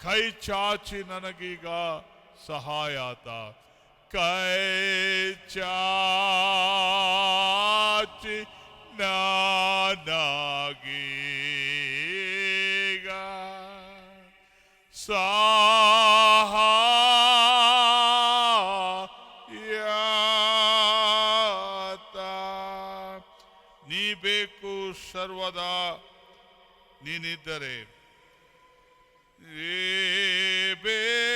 ಕೈ ಚಾಚಿ ನನಗೀಗ ಸಹಾಯಾತ. ಕೈ ಚಾಚಿ ನನಗೀಗ ಸಹಾಯಾತ. ನೀ ಬೇಕು ಸರ್ವದಾ ನೀನಿದ್ದರೆ, ಬೇಕು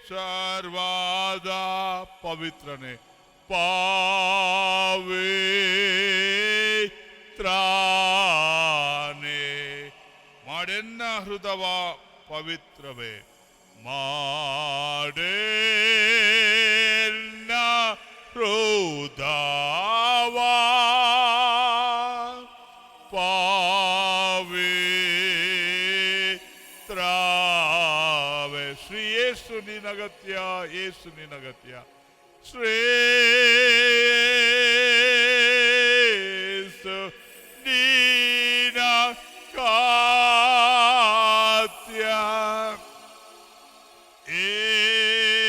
ಸರ್ವದಾ ಪವಿತ್ರನೇ ಪವಿತ್ರನೇ ಮಾಡೆನ್ನ ಹೃದಯ ಪವಿತ್ರವೇ ಮಾಡೆನ್ನ ಹೃದಯ ಪವಿತ್ರವೇ. ಶ್ರೀ ಯೇಸು ನಿನಗತ್ಯ, ಯೇಸು ನಿನಗತ್ಯ. ಶ್ರೀ ಯೇಸು ನಿನಗತ್ಯ.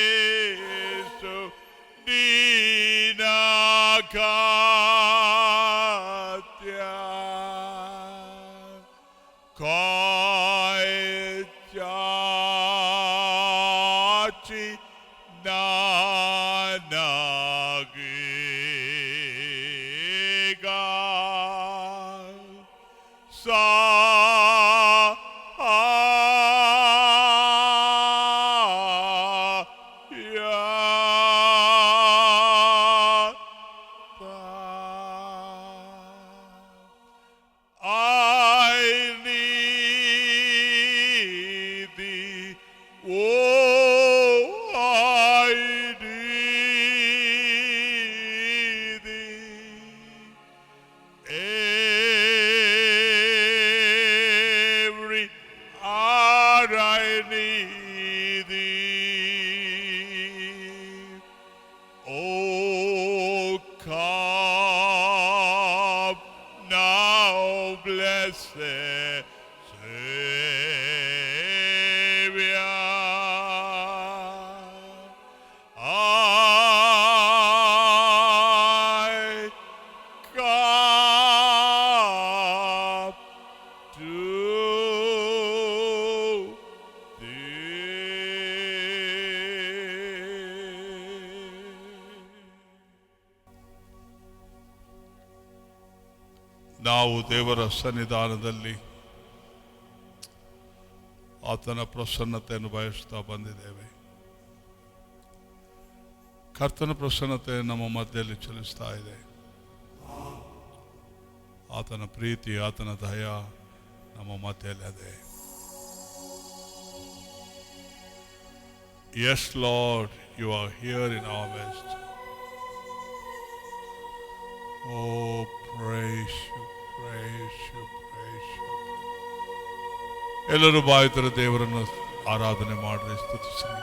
ಯೇಸು ನಿನಗತ್ಯ. ಕೈ ಚಾಚಿ ನನಗೀಗ I need thee, oh, I need thee. Every hour I need thee. Oh, come now, blessed Savior. I come to ನಾವು ದೇವರ ಸನ್ನಿಧಾನದಲ್ಲಿ ಆತನ ಪ್ರಸನ್ನತೆಯನ್ನು ಬಯಸುತ್ತಾ ಬಂದಿದ್ದೇವೆ. ಕರ್ತನ ಪ್ರಸನ್ನತೆ ನಮ್ಮ ಮಧ್ಯದಲ್ಲಿ ಚಲಿಸ್ತಾ ಇದೆ. ಆತನ ಪ್ರೀತಿ, ಆತನ ದಯ ನಮ್ಮ ಮಧ್ಯದಲ್ಲಿ ಅದೇ. Yes, Lord, you are here in our midst. Oh, praise you, praise you, praise you. ಎಲ್ಲರೂ ಬಾಯಿತರ ದೇವರನ್ನು ಆರಾಧನೆ ಮಾಡಿರಿ, ಸ್ತುತಿಸಿರಿ.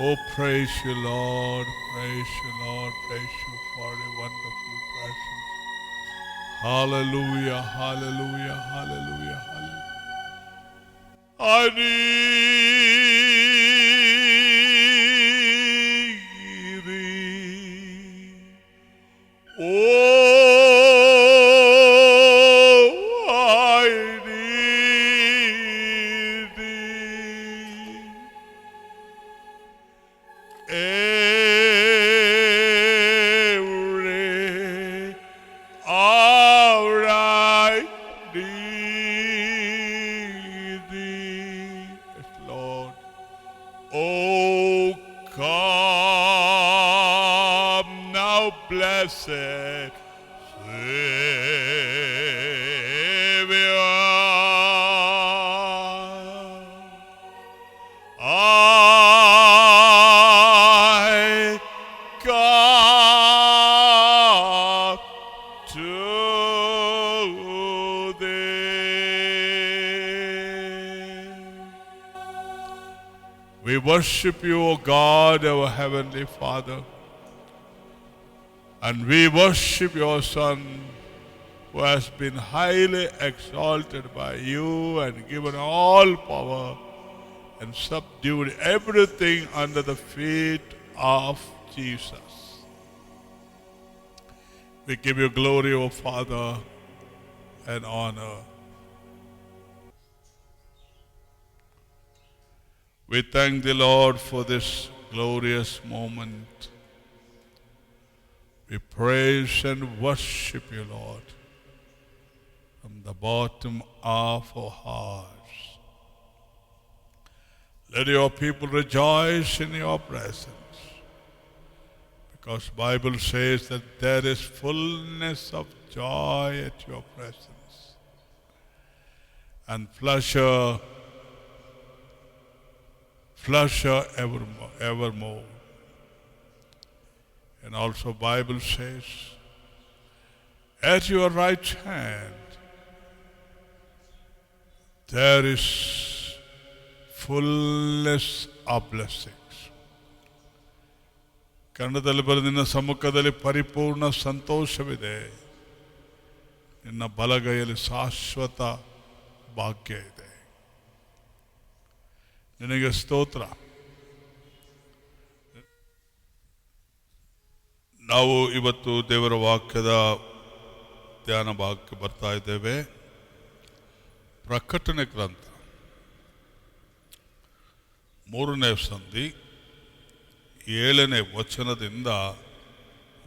Oh, praise you, Lord, praise you, Lord, praise you for a wonderful presence. Hallelujah, hallelujah, hallelujah, hallelujah. I need thee. Oh, I need thee. Every hour I need thee. Yes, Lord. Oh, come now, blessed Savior. I come to thee. We worship you, O God, our Heavenly Father. And we worship your Son, who has been highly exalted by you and given all power and subdued everything under the feet of Jesus. We give you glory, O Father, and honor. We thank the Lord for this glorious moment. We praise and worship you, Lord, from the bottom of our hearts. Let your people rejoice in your presence, because Bible says that there is fullness of joy at your presence, and pleasure evermore. And also Bible says, at your right hand there is fullness of blessings. ಕನ್ನಡದಲ್ಲಿ ಬರೆದ ನಿನ್ನ ಸಮ್ಮುಖದಲ್ಲಿ ಪರಿಪೂರ್ಣ ಸಂತೋಷವಿದೆ, ನಿನ್ನ ಬಲಗೈಯಲ್ಲಿ ಶಾಶ್ವತ ಭಾಗ್ಯ ಇದೆ. ನಿನಗೆ ಸ್ತೋತ್ರ. ನಾವು ಇವತ್ತು ದೇವರ ವಾಕ್ಯದ ಧ್ಯಾನ ಭಾಗಕ್ಕೆ ಬರ್ತಾ ಇದ್ದೇವೆ. ಪ್ರಕಟಣೆ ಗ್ರಂಥ 3ನೇ ಸಂಧಿ 7ನೇ ವಚನದಿಂದ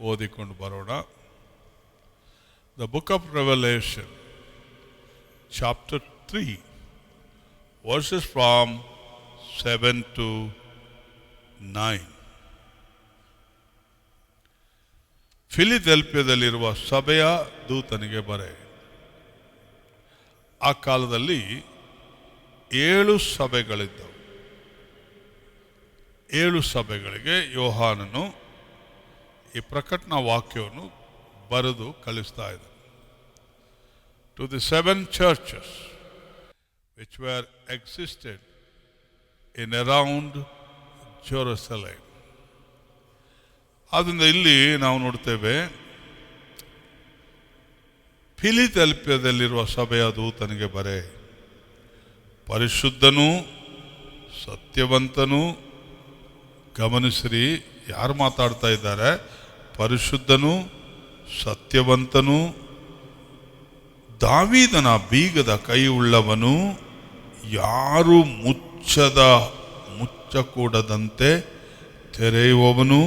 ಓದಿಕೊಂಡು ಬರೋಣ. The book of Revelation, chapter 3, verses from 7 to 9. ಫಿಲಿದೆಲ್ಫಿಯದಲ್ಲಿರುವ ಸಭೆಯ ದೂತನಿಗೆ ಬರೆ. ಆ ಕಾಲದಲ್ಲಿ 7 ಸಭೆಗಳಿದ್ದವು. 7 ಸಭೆಗಳಿಗೆ ಯೋಹಾನನು ಈ ಪ್ರಕಟಣಾ ವಾಕ್ಯವನ್ನು ಬರೆದು ಕಳಿಸ್ತಾ ಇದ್ದ. To the 7 churches which were existed in around Jerusalem. ಆದ್ದರಿಂದ ಇಲ್ಲಿ ನಾವು ನೋಡ್ತೇವೆ, ಫಿಲಿದೆಲ್ಫಿಯದಲ್ಲಿರುವ ಸಭೆಯ ದೂತನಿಗೆ ಬರೆ. ಪರಿಶುದ್ಧನೂ ಸತ್ಯವಂತನೂ, ಗಮನಿಸ್ರಿ ಯಾರು ಮಾತಾಡ್ತಾ ಇದ್ದಾರೆ, ಪರಿಶುದ್ಧನೂ ಸತ್ಯವಂತನೂ, ದಾವೀದನ ಬೀಗದ ಕೈ ಉಳ್ಳವನು, ಯಾರು ಮುಚ್ಚಕೂಡದಂತೆ ತೆರೆಯುವವನು,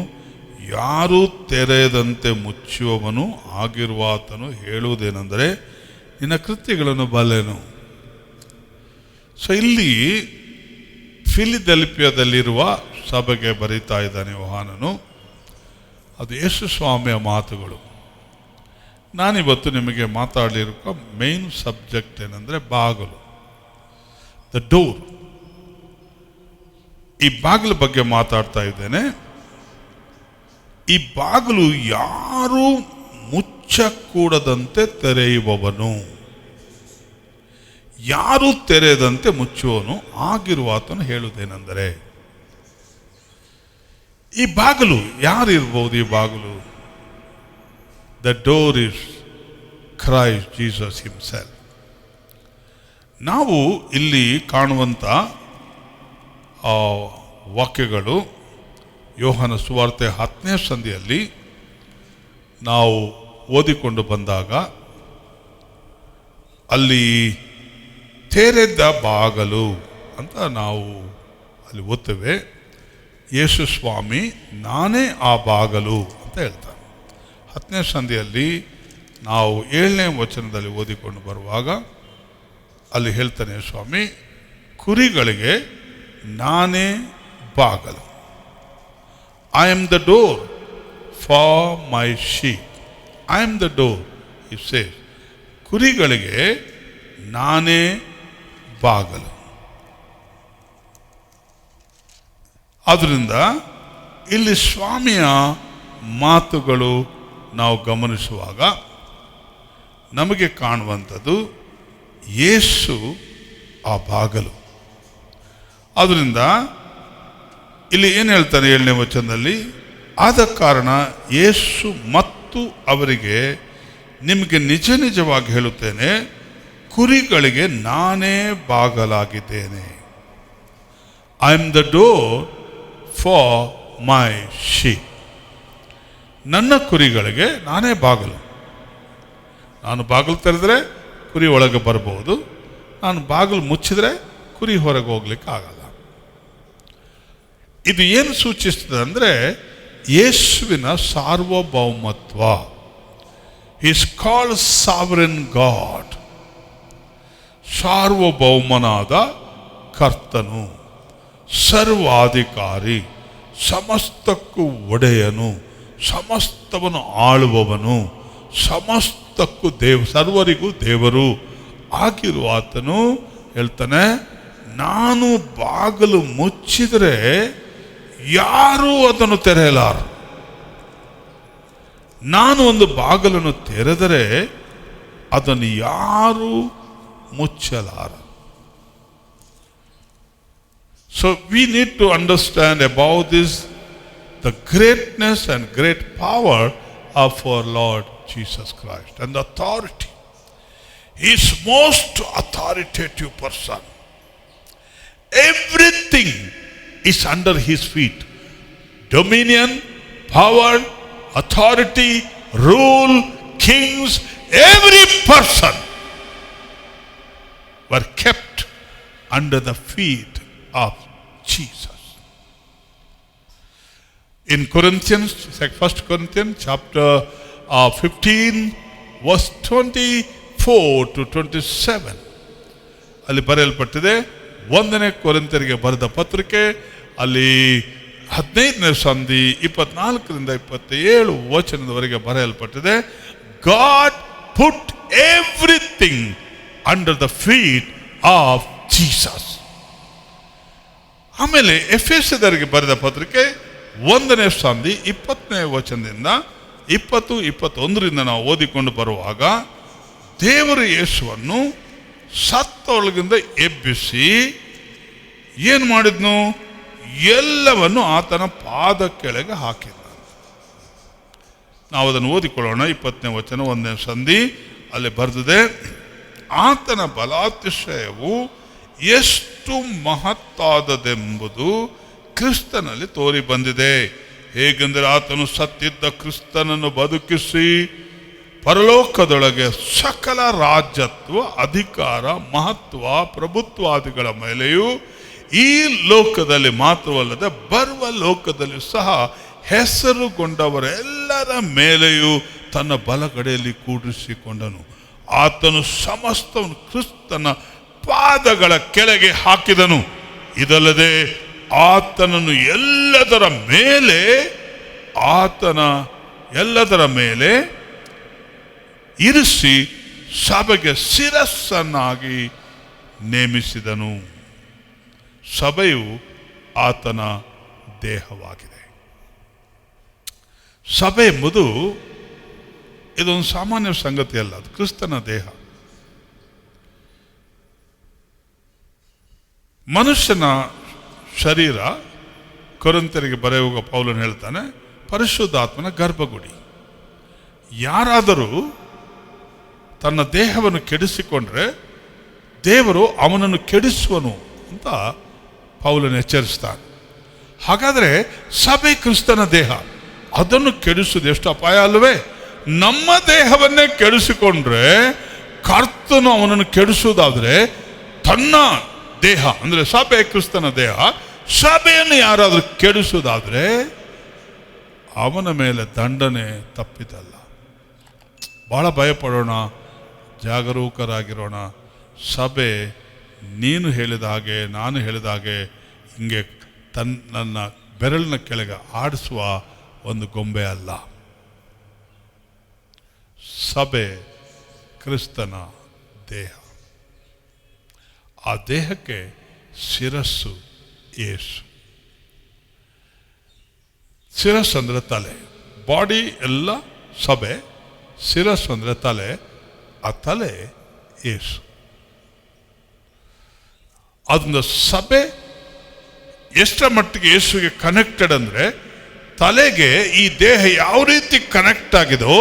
ಯಾರು ತೆರೆಯದಂತೆ ಮುಚ್ಚುವವನು ಆಗಿರುವಾತನು ಹೇಳುವುದೇನೆಂದರೆ, ನಿನ್ನ ಕೃತ್ಯಗಳನ್ನು ಬಲ್ಲೆನು. ಸೊ ಇಲ್ಲಿ ಫಿಲಿದೆಲ್ಫಿಯದಲ್ಲಿರುವ ಸಭೆಗೆ ಬರೀತಾ ಇದ್ದಾನೆ ಯೋಹಾನನು. ಅದು ಯೇಸು ಸ್ವಾಮಿಯ ಮಾತುಗಳು. ನಾನಿವತ್ತು ನಿಮಗೆ ಮಾತಾಡಲಿರುವ ಮೇನ್ ಸಬ್ಜೆಕ್ಟ್ ಏನಂದರೆ ಬಾಗಿಲು, ದ ಡೋರ್. ಈ ಬಾಗಿಲ ಬಗ್ಗೆ ಮಾತಾಡ್ತಾ ಇದ್ದೇನೆ. ಈ ಬಾಗಿಲು ಯಾರು ಮುಚ್ಚಕೂಡದಂತೆ ತೆರೆಯುವವನು, ಯಾರು ತೆರೆಯದಂತೆ ಮುಚ್ಚುವನು ಆಗಿರುವಾತನು ಹೇಳುವುದೇನೆಂದರೆ, ಈ ಬಾಗಿಲು ಯಾರಿರ್ಬೋದು? ಈ ಬಾಗಿಲು, the door is Christ Jesus himself. ನಾವು ಇಲ್ಲಿ ಕಾಣುವಂಥ ವಾಕ್ಯಗಳು ಯೋಹಾನ ಸುವಾರ್ತೆ 10ನೇ ಸಂಧಿಯಲ್ಲಿ ನಾವು ಓದಿಕೊಂಡು ಬಂದಾಗ ಅಲ್ಲಿ ತೆರೆದ ಬಾಗಲು ಅಂತ ನಾವು ಅಲ್ಲಿ ಓದ್ತೇವೆ. ಯೇಸು ಸ್ವಾಮಿ ನಾನೇ ಆ ಬಾಗಲು ಅಂತ ಹೇಳ್ತಾರೆ. 10ನೇ ಸಂಧಿಯಲ್ಲಿ ನಾವು 7ನೇ ವಚನದಲ್ಲಿ ಓದಿಕೊಂಡು ಬರುವಾಗ ಅಲ್ಲಿ ಹೇಳ್ತಾನೆ ಸ್ವಾಮಿ, ಕುರಿಗಳಿಗೆ ನಾನೇ ಬಾಗಲು. I am the door for my sheep. I am the door, he says. ಕುರಿಗಳಿಗೆ ನಾನೇ ಬಾಗಲು. ಆದ್ದರಿಂದ ಇಲ್ಲಿ ಸ್ವಾಮಿಯ ಮಾತುಗಳು ನಾವು ಗಮನಿಸುವಾಗ ನಮಗೆ ಕಾಣುವಂಥದ್ದು ಯೇಸು ಆ ಬಾಗಲು. ಆದ್ದರಿಂದ ಇಲ್ಲಿ ಏನು ಹೇಳ್ತಾನೆ 7ನೇ ವಚನದಲ್ಲಿ, ಆದ ಕಾರಣ ಯೇಸು ಮತ್ತು ಅವರಿಗೆ ನಿಮಗೆ ನಿಜ ನಿಜವಾಗಿ ಹೇಳುತ್ತೇನೆ, ಕುರಿಗಳಿಗೆ ನಾನೇ ಬಾಗಲಾಗಿದ್ದೇನೆ. I am the door for my sheep. ನನ್ನ ಕುರಿಗಳಿಗೆ ನಾನೇ ಬಾಗಲು. ನಾನು ಬಾಗಿಲು ತೆರೆದ್ರೆ ಕುರಿ ಒಳಗೆ ಬರ್ಬೋದು, ನಾನು ಬಾಗಿಲು ಮುಚ್ಚಿದ್ರೆ ಕುರಿ ಹೊರಗೆ ಹೋಗ್ಲಿಕ್ಕೆ ಆಗಲ್ಲ. ಇದು ಏನು ಸೂಚಿಸ್ತದೆ ಅಂದರೆ ಯೇಸುವಿನ ಸಾರ್ವಭೌಮತ್ವ. Is called sovereign God. ಸಾರ್ವಭೌಮನಾದ ಕರ್ತನು, ಸರ್ವಾಧಿಕಾರಿ, ಸಮಸ್ತಕ್ಕೂ ಒಡೆಯನು, ಸಮಸ್ತವನ್ನು ಆಳುವವನು, ಸಮಸ್ತಕ್ಕೂ ಸರ್ವರಿಗೂ ದೇವರು ಆಗಿರುವ ಆತನು ಹೇಳ್ತಾನೆ, ನಾನು ಬಾಗಿಲು ಮುಚ್ಚಿದರೆ ಯಾರೂ ಅದನ್ನು ತೆರೆಯಲಾರು. ನಾನು ಒಂದು ಬಾಗಿಲನ್ನು ತೆರೆದರೆ ಅದನ್ನು ಯಾರೂ ಮುಚ್ಚಲಾರ. So we need to understand about this, the greatness and great power of our Lord Jesus Christ and the authority. He is most authoritative person. Everything is under his feet. Dominion, power, authority, rule, kings, every person were kept under the feet of Jesus. In Corinthians, 1 Corinthians chapter 15 verse 24 to 27 ಅಲ್ಲಿ ಬರೆಯಲ್ಪಟ್ಟಿದೆ. 1ನೇ ಕೊರಿಂಥರಿಗೆ ಬರೆದ ಪತ್ರಿಕೆ ಅಲ್ಲಿ 15ನೇ ಸಂಧಿ 24ರಿಂದ 27 ವಚನದವರೆಗೆ ಬರೆಯಲ್ಪಟ್ಟಿದೆ. God put everything under the feet of Jesus. ಆಮೇಲೆ ಎಫೆಸದವರಿಗೆ ಬರೆದ ಪತ್ರಿಕೆ 1ನೇ ಸಂಧಿ 20ನೇ ವಚನದಿಂದ 20-21ರಿಂದ ನಾವು ಓದಿಕೊಂಡು ಬರುವಾಗ, ದೇವರು ಯೇಸುವನ್ನು ಸತ್ತೊಳಗಿಂದ ಎಬ್ಬಿಸಿ ಏನು ಮಾಡಿದ್ನು? ಎಲ್ಲವನ್ನು ಆತನ ಪಾದ ಕೆಳಗೆ ಹಾಕಿದ. ನಾವು ಅದನ್ನು ಓದಿಕೊಳ್ಳೋಣ. 20ನೇ ವಚನ 1ನೇ ಸಂಧಿ ಅಲ್ಲಿ ಬರೆದಿದೆ, ಆತನ ಬಲಾತಿಶಯವು ಎಷ್ಟು ಮಹತ್ತಾದದೆಂಬುದು ಕ್ರಿಸ್ತನಲ್ಲಿ ತೋರಿ ಬಂದಿದೆ. ಹೇಗೆಂದರೆ ಆತನು ಸತ್ತಿದ್ದ ಕ್ರಿಸ್ತನನ್ನು ಬದುಕಿಸಿ ಪರಲೋಕದೊಳಗೆ ಸಕಲ ರಾಜ್ಯತ್ವ, ಅಧಿಕಾರ, ಮಹತ್ವ, ಪ್ರಭುತ್ವಾದಿಗಳ ಮೇಲೆಯೂ ಈ ಲೋಕದಲ್ಲಿ ಮಾತ್ರವಲ್ಲದೆ ಬರುವ ಲೋಕದಲ್ಲಿ ಸಹ ಹೆಸರುಗೊಂಡವರೆಲ್ಲರ ಮೇಲೆಯೂ ತನ್ನ ಬಲಗಡೆಯಲ್ಲಿ ಕೂಡಿಸಿಕೊಂಡನು. ಆತನು ಸಮಸ್ತವನ್ನು ಕ್ರಿಸ್ತನ ಪಾದಗಳ ಕೆಳಗೆ ಹಾಕಿದನು. ಇದಲ್ಲದೆ ಆತನನ್ನು ಎಲ್ಲದರ ಮೇಲೆ ಇರಿಸಿ ಸಭೆಗೆ ಶಿರಸ್ಸನ್ನಾಗಿ ನೇಮಿಸಿದನು. ಸಭೆಯು ಆತನ ದೇಹವಾಗಿದೆ. ಸಭೆ ಎಂಬುದು ಇದೊಂದು ಸಾಮಾನ್ಯ ಸಂಗತಿ ಅಲ್ಲ, ಅದು ಕ್ರಿಸ್ತನ ದೇಹ. ಮನುಷ್ಯನ ಶರೀರ, ಕೊರಿಂಥರಿಗೆ ಬರೆಯುವ ಪೌಲನು ಹೇಳ್ತಾನೆ, ಪರಿಶುದ್ಧಾತ್ಮನ ಗರ್ಭಗುಡಿ. ಯಾರಾದರೂ ತನ್ನ ದೇಹವನ್ನು ಕೆಡಿಸಿಕೊಂಡ್ರೆ ದೇವರು ಅವನನ್ನು ಕೆಡಿಸುವನು ಅಂತ ಪೌಲನು ಎಚ್ಚರಿಸ್ತಾನೆ. ಹಾಗಾದರೆ ಸಭೆ ಕ್ರಿಸ್ತನ ದೇಹ, ಅದನ್ನು ಕೆಡಿಸುವುದು ಎಷ್ಟು ಅಪಾಯ ಅಲ್ಲವೇ? ನಮ್ಮ ದೇಹವನ್ನೇ ಕೆಡಿಸಿಕೊಂಡ್ರೆ, ಕರ್ತನು ಅವನನ್ನು ಕೆಡಿಸುವುದಾದ್ರೆ, ತನ್ನ ದೇಹ ಅಂದರೆ ಸಭೆ ಕ್ರಿಸ್ತನ ದೇಹ, ಸಭೆಯನ್ನು ಯಾರಾದರೂ ಕೆಡಿಸುವುದಾದ್ರೆ ಅವನ ಮೇಲೆ ದಂಡನೆ ತಪ್ಪಿದಲ್ಲ. ಬಹಳ ಭಯಪಡೋಣ, ಜಾಗರೂಕರಾಗಿರೋಣ. ಸಭೆ ನೀನು ಹೇಳಿದ ಹಾಗೆ, ನಾನು ಹೇಳಿದ ಹಾಗೆ ಹಿಂಗೆ ನನ್ನ ಬೆರಳಿನ ಕೆಳಗೆ ಆಡಿಸುವ ಒಂದು ಗೊಂಬೆ ಅಲ್ಲ. ಸಭೆ ಕ್ರಿಸ್ತನ ದೇಹ. ಆ ದೇಹಕ್ಕೆ ಶಿರಸ್ಸು ಯೇಸು. ಶಿರಸ್ಸು ಅಂದರೆ ತಲೆ. ಬಾಡಿ ಎಲ್ಲ ಸಭೆ, ಶಿರಸ್ಸು ಅಂದರೆ ತಲೆ. ಆ ತಲೆ ಯೇಸು. ಅದರಿಂದ ಸಭೆ ಎಷ್ಟರ ಮಟ್ಟಿಗೆ ಯೇಸುವಿಗೆ ಕನೆಕ್ಟೆಡ್ ಅಂದರೆ, ತಲೆಗೆ ಈ ದೇಹ ಯಾವ ರೀತಿ ಕನೆಕ್ಟ್ ಆಗಿದೋ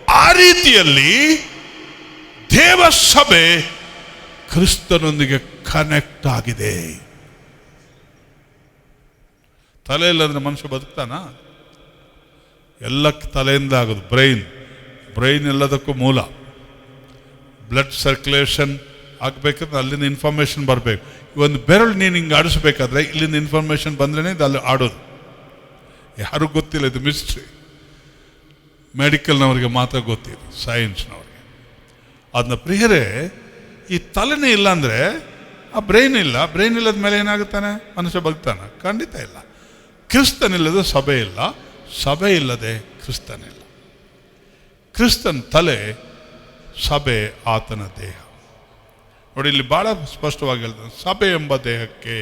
ಆ ರೀತಿಯಲ್ಲಿ ದೇವ ಸಭೆ ಕ್ರಿಸ್ತನೊಂದಿಗೆ ಕನೆಕ್ಟ್ ಆಗಿದೆ. ತಲೆ ಇಲ್ಲಂದ್ರೆ ಮನುಷ್ಯ ಬದುಕ್ತಾನ? ಎಲ್ಲಕ್ಕೆ ತಲೆಯಿಂದ ಆಗೋದು. ಬ್ರೈನ್ ಎಲ್ಲದಕ್ಕೂ ಮೂಲ. ಬ್ಲಡ್ ಸರ್ಕ್ಯುಲೇಷನ್ ಆಗಬೇಕಂದ್ರೆ ಅಲ್ಲಿಂದ ಇನ್ಫಾರ್ಮೇಷನ್ ಬರಬೇಕು. ಒಂದು ಬೆರಳು ನೀನು ಹಿಂಗೆ ಆಡಿಸ್ಬೇಕಾದ್ರೆ ಇಲ್ಲಿಂದ ಇನ್ಫಾರ್ಮೇಷನ್ ಬಂದ್ರೇ ಇದು ಅಲ್ಲಿ ಆಡೋದು. ಯಾರಿಗೂ ಗೊತ್ತಿಲ್ಲ, ಇದು ಮಿಸ್ಟ್ರಿ. ಮೆಡಿಕಲ್ನವ್ರಿಗೆ ಮಾತ್ರ ಗೊತ್ತಿದೆ, ಸೈನ್ಸ್ನವ್ರಿಗೆ. ಅದನ್ನ ಪ್ರಿಯರೇ, ಈ ತಲೆನೇ ಇಲ್ಲ ಅಂದರೆ ಆ ಬ್ರೈನ್ ಇಲ್ಲದ ಮೇಲೆ ಏನಾಗುತ್ತಾನೆ? ಮನುಷ್ಯ ಬದುಕ್ತಾನೆ? ಖಂಡಿತ ಇಲ್ಲ. ಕ್ರಿಸ್ತನಿಲ್ಲದೆ ಸಭೆ ಇಲ್ಲ, ಸಭೆ ಇಲ್ಲದೆ ಕ್ರಿಸ್ತನಿಲ್ಲ. ಕ್ರಿಸ್ತನ ತಲೆ, ಸಭೆ ಆತನ ದೇಹ. ನೋಡಿ, ಇಲ್ಲಿ ಬಹಳ ಸ್ಪಷ್ಟವಾಗಿ ಹೇಳ್ತಾನೆ, ಸಭೆ ಎಂಬ ದೇಹಕ್ಕೆ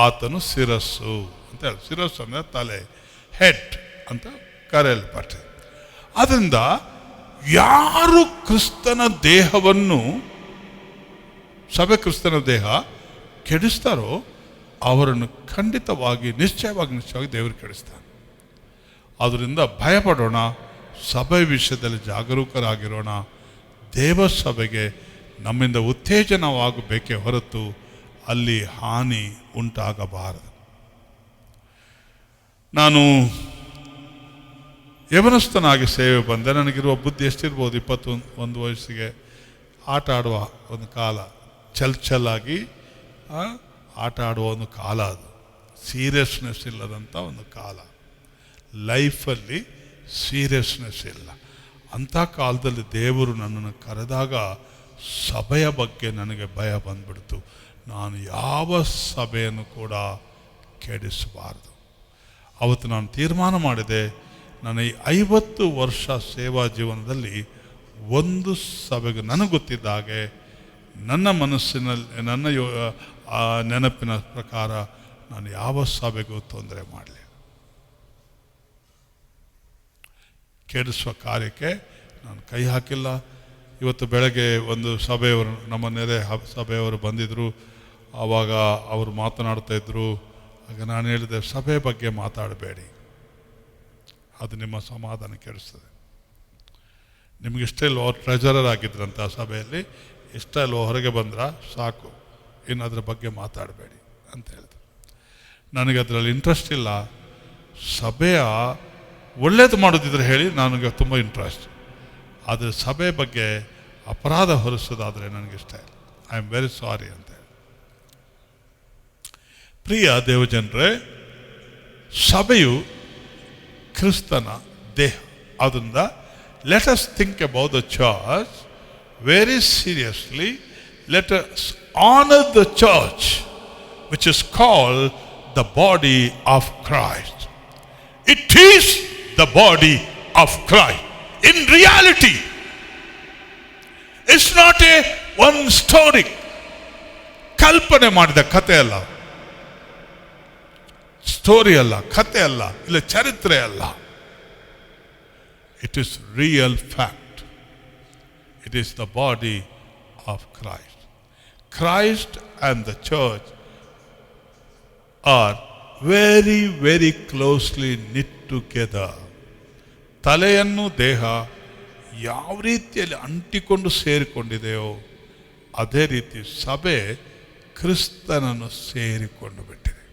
ಆತನು ಶಿರಸ್ಸು ಅಂತ ಹೇಳಿ. ಶಿರಸ್ಸು ಅಂದರೆ ತಲೆ, ಹೆಡ್ ಅಂತ ಕರೆಯಲ್ಪಟ್ಟಿದೆ. ಆದ್ದರಿಂದ ಯಾರು ಕ್ರಿಸ್ತನ ದೇಹವನ್ನು, ಸಭೆ ಕ್ರಿಸ್ತನ ದೇಹ ಕೆಡಿಸ್ತಾರೋ ಅವರನ್ನು ಖಂಡಿತವಾಗಿ ನಿಶ್ಚಯವಾಗಿ ದೇವರು ಕೆಡಿಸ್ತಾನೆ. ಆದ್ದರಿಂದ ಭಯಪಡೋಣ, ಸಭೆ ವಿಷಯದಲ್ಲಿ ಜಾಗರೂಕರಾಗಿರೋಣ. ದೇವ ಸಭೆಗೆ ನಮ್ಮಿಂದ ಉತ್ತೇಜನವಾಗಬೇಕೇ ಹೊರತು ಅಲ್ಲಿ ಹಾನಿ ಉಂಟಾಗಬಾರದು. ನಾನು ಯವನಸ್ಥನಾಗಿ ಸೇವೆ ಬಂದೆ. ನನಗಿರುವ ಬುದ್ಧಿ ಎಷ್ಟಿರ್ಬೋದು? 21 ವಯಸ್ಸಿಗೆ ಆಟ ಆಡುವ ಒಂದು ಕಾಲ, ಚಲ್ಲಾಗಿ ಆಟ ಆಡುವ ಒಂದು ಕಾಲ. ಅದು ಸೀರಿಯಸ್ನೆಸ್ ಇಲ್ಲದಂಥ ಒಂದು ಕಾಲ. ಲೈಫಲ್ಲಿ ಸೀರಿಯಸ್ನೆಸ್ ಇಲ್ಲ. ಅಂಥ ಕಾಲದಲ್ಲಿ ದೇವರು ನನ್ನನ್ನು ಕರೆದಾಗ ಸಭೆಯ ಬಗ್ಗೆ ನನಗೆ ಭಯ ಬಂದ್ಬಿಡ್ತು. ನಾನು ಯಾವ ಸಭೆಯನ್ನು ಕೂಡ ಕೆಡಿಸಬಾರ್ದು. ಅವತ್ತು ನಾನು ತೀರ್ಮಾನ ಮಾಡಿದೆ, ನನ್ನ ಈ 50 ವರ್ಷ ಸೇವಾ ಜೀವನದಲ್ಲಿ ಒಂದು ಸಭೆಗೆ ನನಗೆ ಗೊತ್ತಿದ್ದ ಹಾಗೆ ನನ್ನ ಮನಸ್ಸಿನಲ್ಲಿ, ನನ್ನ ನೆನಪಿನ ಪ್ರಕಾರ ನಾನು ಯಾವ ಸಭೆಗೂ ತೊಂದರೆ ಮಾಡಲಿ, ಕೆಡಿಸುವ ಕಾರ್ಯಕ್ಕೆ ನಾನು ಕೈ ಹಾಕಿಲ್ಲ. ಇವತ್ತು ಬೆಳಗ್ಗೆ ಒಂದು ಸಭೆಯವರು, ನಮ್ಮ ನೆರೆ ಸಭೆಯವರು ಬಂದಿದ್ದರು. ಆವಾಗ ಅವರು ಮಾತನಾಡ್ತಾ ಇದ್ದರು. ಆಗ ನಾನು ಹೇಳಿದೆ, ಸಭೆ ಬಗ್ಗೆ ಮಾತಾಡಬೇಡಿ, ಅದು ನಿಮ್ಮ ಸಮಾಧಾನ ಕೆಡಿಸ್ತದೆ. ನಿಮಗಿಷ್ಟೆಲ್ಲೋ ಟ್ರೆಜರರ್ ಆಗಿದ್ರಂಥ ಸಭೆಯಲ್ಲಿ, ಇಷ್ಟೆಲ್ಲೋ ಹೊರಗೆ ಬಂದ್ರೆ ಸಾಕು, ಇನ್ನು ಅದ್ರ ಬಗ್ಗೆ ಮಾತಾಡಬೇಡಿ ಅಂತ ಹೇಳಿದ್ರು. ನನಗೆ ಅದರಲ್ಲಿ ಇಂಟ್ರೆಸ್ಟ್ ಇಲ್ಲ. ಸಭೆಯ ಒಳ್ಳೇದು ಮಾಡೋದಿದ್ರೆ ಹೇಳಿ, ನನಗೆ ತುಂಬ ಇಂಟ್ರೆಸ್ಟ್. ಆದರೆ ಸಭೆ ಬಗ್ಗೆ ಅಪರಾಧ ಹೊರಿಸೋದಾದರೆ ನನಗಿಷ್ಟ ಇಲ್ಲ. ಐ ಆಮ್ ವೆರಿ ಸಾರಿ ಅಂತ ಹೇಳಿ. ಪ್ರಿಯ ದೇವಜನರೇ, ಸಭೆಯು ಕ್ರಿಸ್ತನ ದೇಹ. ಆದ್ದರಿಂದ let us think about the church very seriously. Let us honour the church which is called the body of Christ. It is the body of Christ. In reality, it's not a one story. ಕಲ್ಪನೆ ಮಾಡಿದ ಕಥೆ ಅಲ್ಲ, story ಅಲ್ಲ, ಕಥೆ ಅಲ್ಲ, ಇಲ್ಲ ಚರಿತ್ರೆ ಅಲ್ಲ. It is real fact. It is the body of Christ. Christ and the church are very, very closely knit together. ತಲೆಯನ್ನು ದೇಹ ಯಾವ ರೀತಿಯಲ್ಲಿ ಅಂಟಿಕೊಂಡು ಸೇರಿಕೊಂಡಿದೆಯೋ ಅದೇ ರೀತಿ ಸಭೆ ಕ್ರಿಸ್ತನನ್ನು ಸೇರಿಕೊಂಡು ಬಿಟ್ಟಿದೆ.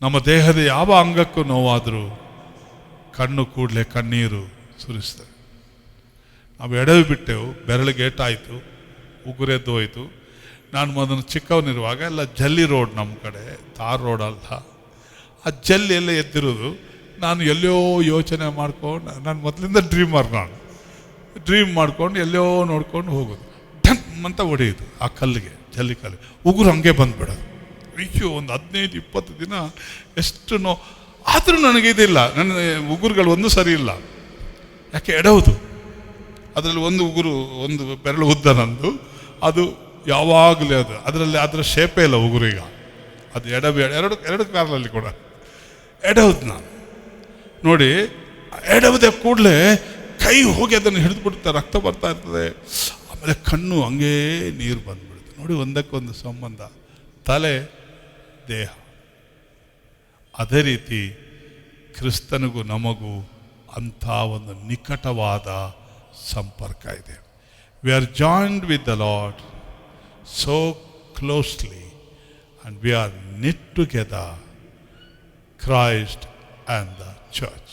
ನಮ್ಮ ದೇಹದ ಯಾವ ಅಂಗಕ್ಕೂ ನೋವಾದರೂ ಕಣ್ಣು ಕೂಡಲೇ ಕಣ್ಣೀರು ಸುರಿಸ್ತದೆ. ನಾವು ಎಡವಿ ಬಿಟ್ಟೆವು, ಬೆರಳಿಗೆ ಏಟಾಯಿತು, ಉಗುರೆದ್ದು ಹೋಯಿತು. ನಾನು ಮೊದಲು ಚಿಕ್ಕವನಿರುವಾಗ ಎಲ್ಲ ಜಲ್ಲಿ ರೋಡ್, ನಮ್ಮ ಕಡೆ ತಾರ್ ರೋಡ್ ಅಲ್ಲ, ಆ ಜಲ್ಲಿ ಎಲ್ಲ ಎದ್ದಿರೋದು. ನಾನು ಎಲ್ಲೋ ಯೋಚನೆ ಮಾಡ್ಕೊಂಡು, ನಾನು ಮೊದಲಿಂದ ಡ್ರೀಮ್ ಮಾಡ್ಕೊಂಡು ಎಲ್ಲೋ ನೋಡ್ಕೊಂಡು ಹೋಗೋದು. ಢಮ್ ಅಂತ ಹೊಡೆಯೋದು ಆ ಕಲ್ಲಿಗೆ, ಜಲ್ಲಿ ಕಲ್ಲು. ಉಗುರು ಹಂಗೆ ಬಂದುಬಿಡೋದು. ಅಯ್ಯೋ, ಒಂದು 15-20 ದಿನ ಎಷ್ಟು ಆದರೂ ನನಗೆ ಇದಿಲ್ಲ, ನನ್ನ ಉಗುರುಗಳು ಒಂದು ಸರಿ ಇಲ್ಲ. ಯಾಕೆ? ಎಡವುದು. ಅದರಲ್ಲಿ ಒಂದು ಉಗುರು, ಒಂದು ಬೆರಳು ಉದ್ದ ನಂದು, ಅದು ಯಾವಾಗಲೇ ಅದರಲ್ಲಿ ಅದರ ಶೇಪೇ ಇಲ್ಲ ಉಗುರೀಗ. ಅದು ಎರಡು ಕಾಲಲ್ಲಿ ಕೂಡ ಎಡವುದು. ನಾನು ನೋಡಿ, ಎಡವದೆ ಕೂಡಲೇ ಕೈ ಹೋಗಿ ಅದನ್ನು ಹಿಡಿದುಬಿಡುತ್ತೆ, ರಕ್ತ ಬರ್ತಾ ಇರ್ತದೆ. ಆಮೇಲೆ ಕಣ್ಣು ಹಂಗೇ ನೀರು ಬಂದ್ಬಿಡುತ್ತೆ. ನೋಡಿ, ಒಂದಕ್ಕೊಂದು ಸಂಬಂಧ. ತಲೆ ದೇಹ. ಅದೇ ರೀತಿ ಕ್ರಿಸ್ತನಿಗೂ ನಮಗೂ ಅಂಥ ಒಂದು ನಿಕಟವಾದ ಸಂಪರ್ಕ ಇದೆ. We are joined with the lord so closely and we are knit together, Christ and the church.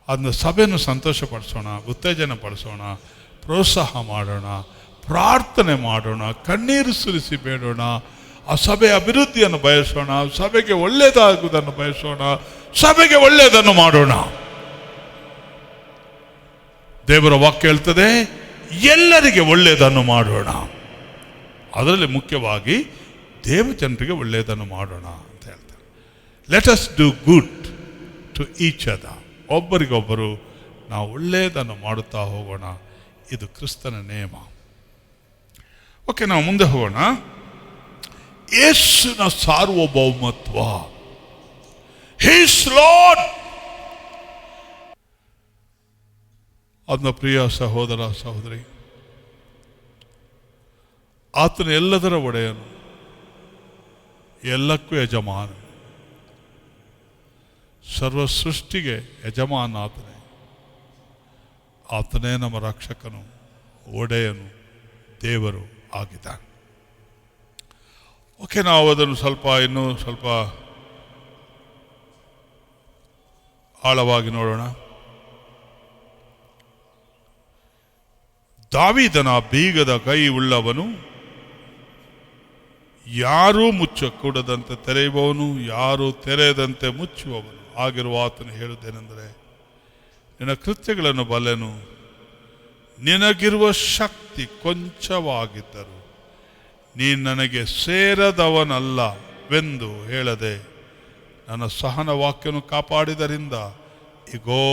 ಅದನ್ನು ಸಭೆಯನ್ನು ಸಂತೋಷಪಡಿಸೋಣ, ಉತ್ತೇಜನ ಪಡಿಸೋಣ, ಪ್ರೋತ್ಸಾಹ ಮಾಡೋಣ, ಪ್ರಾರ್ಥನೆ ಮಾಡೋಣ, ಕಣ್ಣೀರು ಸುರಿಸಿ ಬೇಡೋಣ. ಆ ಸಭೆಯ ಅಭಿವೃದ್ಧಿಯನ್ನು ಬಯಸೋಣ, ಸಭೆಗೆ ಒಳ್ಳೆಯದಾಗುವುದನ್ನು ಬಯಸೋಣ, ಸಭೆಗೆ ಒಳ್ಳೆಯದನ್ನು ಮಾಡೋಣ. ದೇವರ ವಾಕ್ಯ ಹೇಳ್ತದೆ, ಎಲ್ಲರಿಗೆ ಒಳ್ಳೆಯದನ್ನು ಮಾಡೋಣ. ಅದರಲ್ಲಿ ಮುಖ್ಯವಾಗಿ ದೇವಜನರಿಗೆ ಒಳ್ಳೆಯದನ್ನು ಮಾಡೋಣ ಅಂತ ಹೇಳ್ತಾರೆ. Let us do good to each other. ಒಬ್ಬರಿಗೊಬ್ಬರು ನಾವು ಒಳ್ಳೆಯದನ್ನು ಮಾಡುತ್ತಾ ಹೋಗೋಣ. ಇದು ಕ್ರಿಸ್ತನ ನೇಮ. ಓಕೆ, ನಾವು ಮುಂದೆ ಹೋಗೋಣ. ಯೇಸುವಿನ ಸಾರ್ವಭೌಮತ್ವ, ಹೀಸ್ ಲಾರ್ಡ್. ಅದನ್ನ ಪ್ರಿಯ ಸಹೋದರ ಸಹೋದರಿ, ಆತನ ಎಲ್ಲದರ ಒಡೆಯನು, ಎಲ್ಲಕ್ಕೂ ಯಜಮಾನ, ಸರ್ವ ಸೃಷ್ಟಿಗೆ ಯಜಮಾನ ಆತನೇ. ಆತನೇ ನಮ್ಮ ರಕ್ಷಕನು, ಒಡೆಯನು, ದೇವರು ಆಗಿದ್ದಾನೆ. ಓಕೆ, ನಾವು ಅದನ್ನು ಇನ್ನೂ ಸ್ವಲ್ಪ ಆಳವಾಗಿ ನೋಡೋಣ. ದಾವೀದನ ಬೀಗದ ಕೈ ಉಳ್ಳವನು, ಯಾರೂ ಮುಚ್ಚಕೂಡದಂತೆ ತೆರೆಯುವವನು, ಯಾರೂ ತೆರೆಯದಂತೆ ಮುಚ್ಚುವವನು ಆಗಿರುವ ಆತನು ಹೇಳುವುದೇನೆಂದರೆ, ನಿನ್ನ ಕೃತ್ಯಗಳನ್ನು ಬಲ್ಲೆನು, ನಿನಗಿರುವ ಶಕ್ತಿ ಕೊಂಚವಾಗಿದ್ದರು ನೀನು ನನಗೆ ಸೇರದವನಲ್ಲವೆಂದು ಹೇಳದೆ ನನ್ನ ಸಹನ ವಾಕ್ಯವನ್ನು ಕಾಪಾಡಿದರಿಂದ ಇಗೋ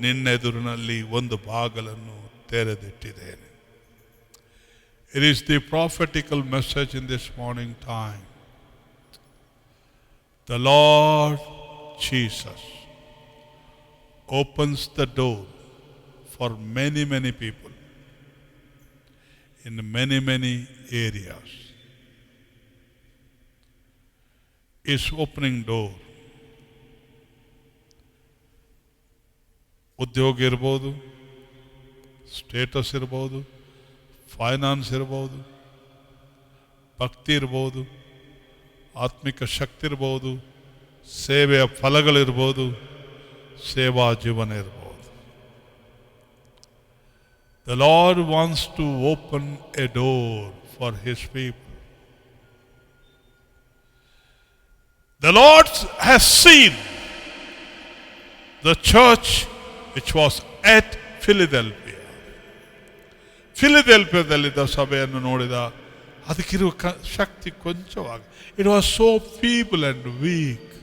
ನಿನ್ನೆದುರಿನಲ್ಲಿ ಒಂದು ಬಾಗಲನ್ನು ತೆರೆದಿಟ್ಟಿದ್ದೇನೆ. It is the prophetical message in this morning time. The Lord Jesus opens the door for many, many people in many, many areas. Is opening door. ಉದ್ಯೋಗ ಇರ್ಬೋದು, ಸ್ಟೇಟಸ್ ಇರ್ಬೋದು, ಫೈನಾನ್ಸ್ ಇರ್ಬೋದು, ಭಕ್ತಿ ಇರ್ಬೋದು, ಆತ್ಮಿಕ ಶಕ್ತಿ ಇರ್ಬೋದು, ಸೇವೆಯ ಫಲಗಳಿರ್ಬೋದು, ಸೇವಾ ಜೀವನ ಇರ್ಬೋದು. The Lord wants to open a door for His people. The Lord has seen the church which was at Philadelphia. ಫಿಲದೆಲ್ಫಿಯಾದಲ್ಲಿದ್ದ ಸಭೆಯನ್ನು ನೋಡಿದ, ಅದಕ್ಕಿರುವ ಶಕ್ತಿ ಕೊಂಚವಾಗಿ. It was so feeble and weak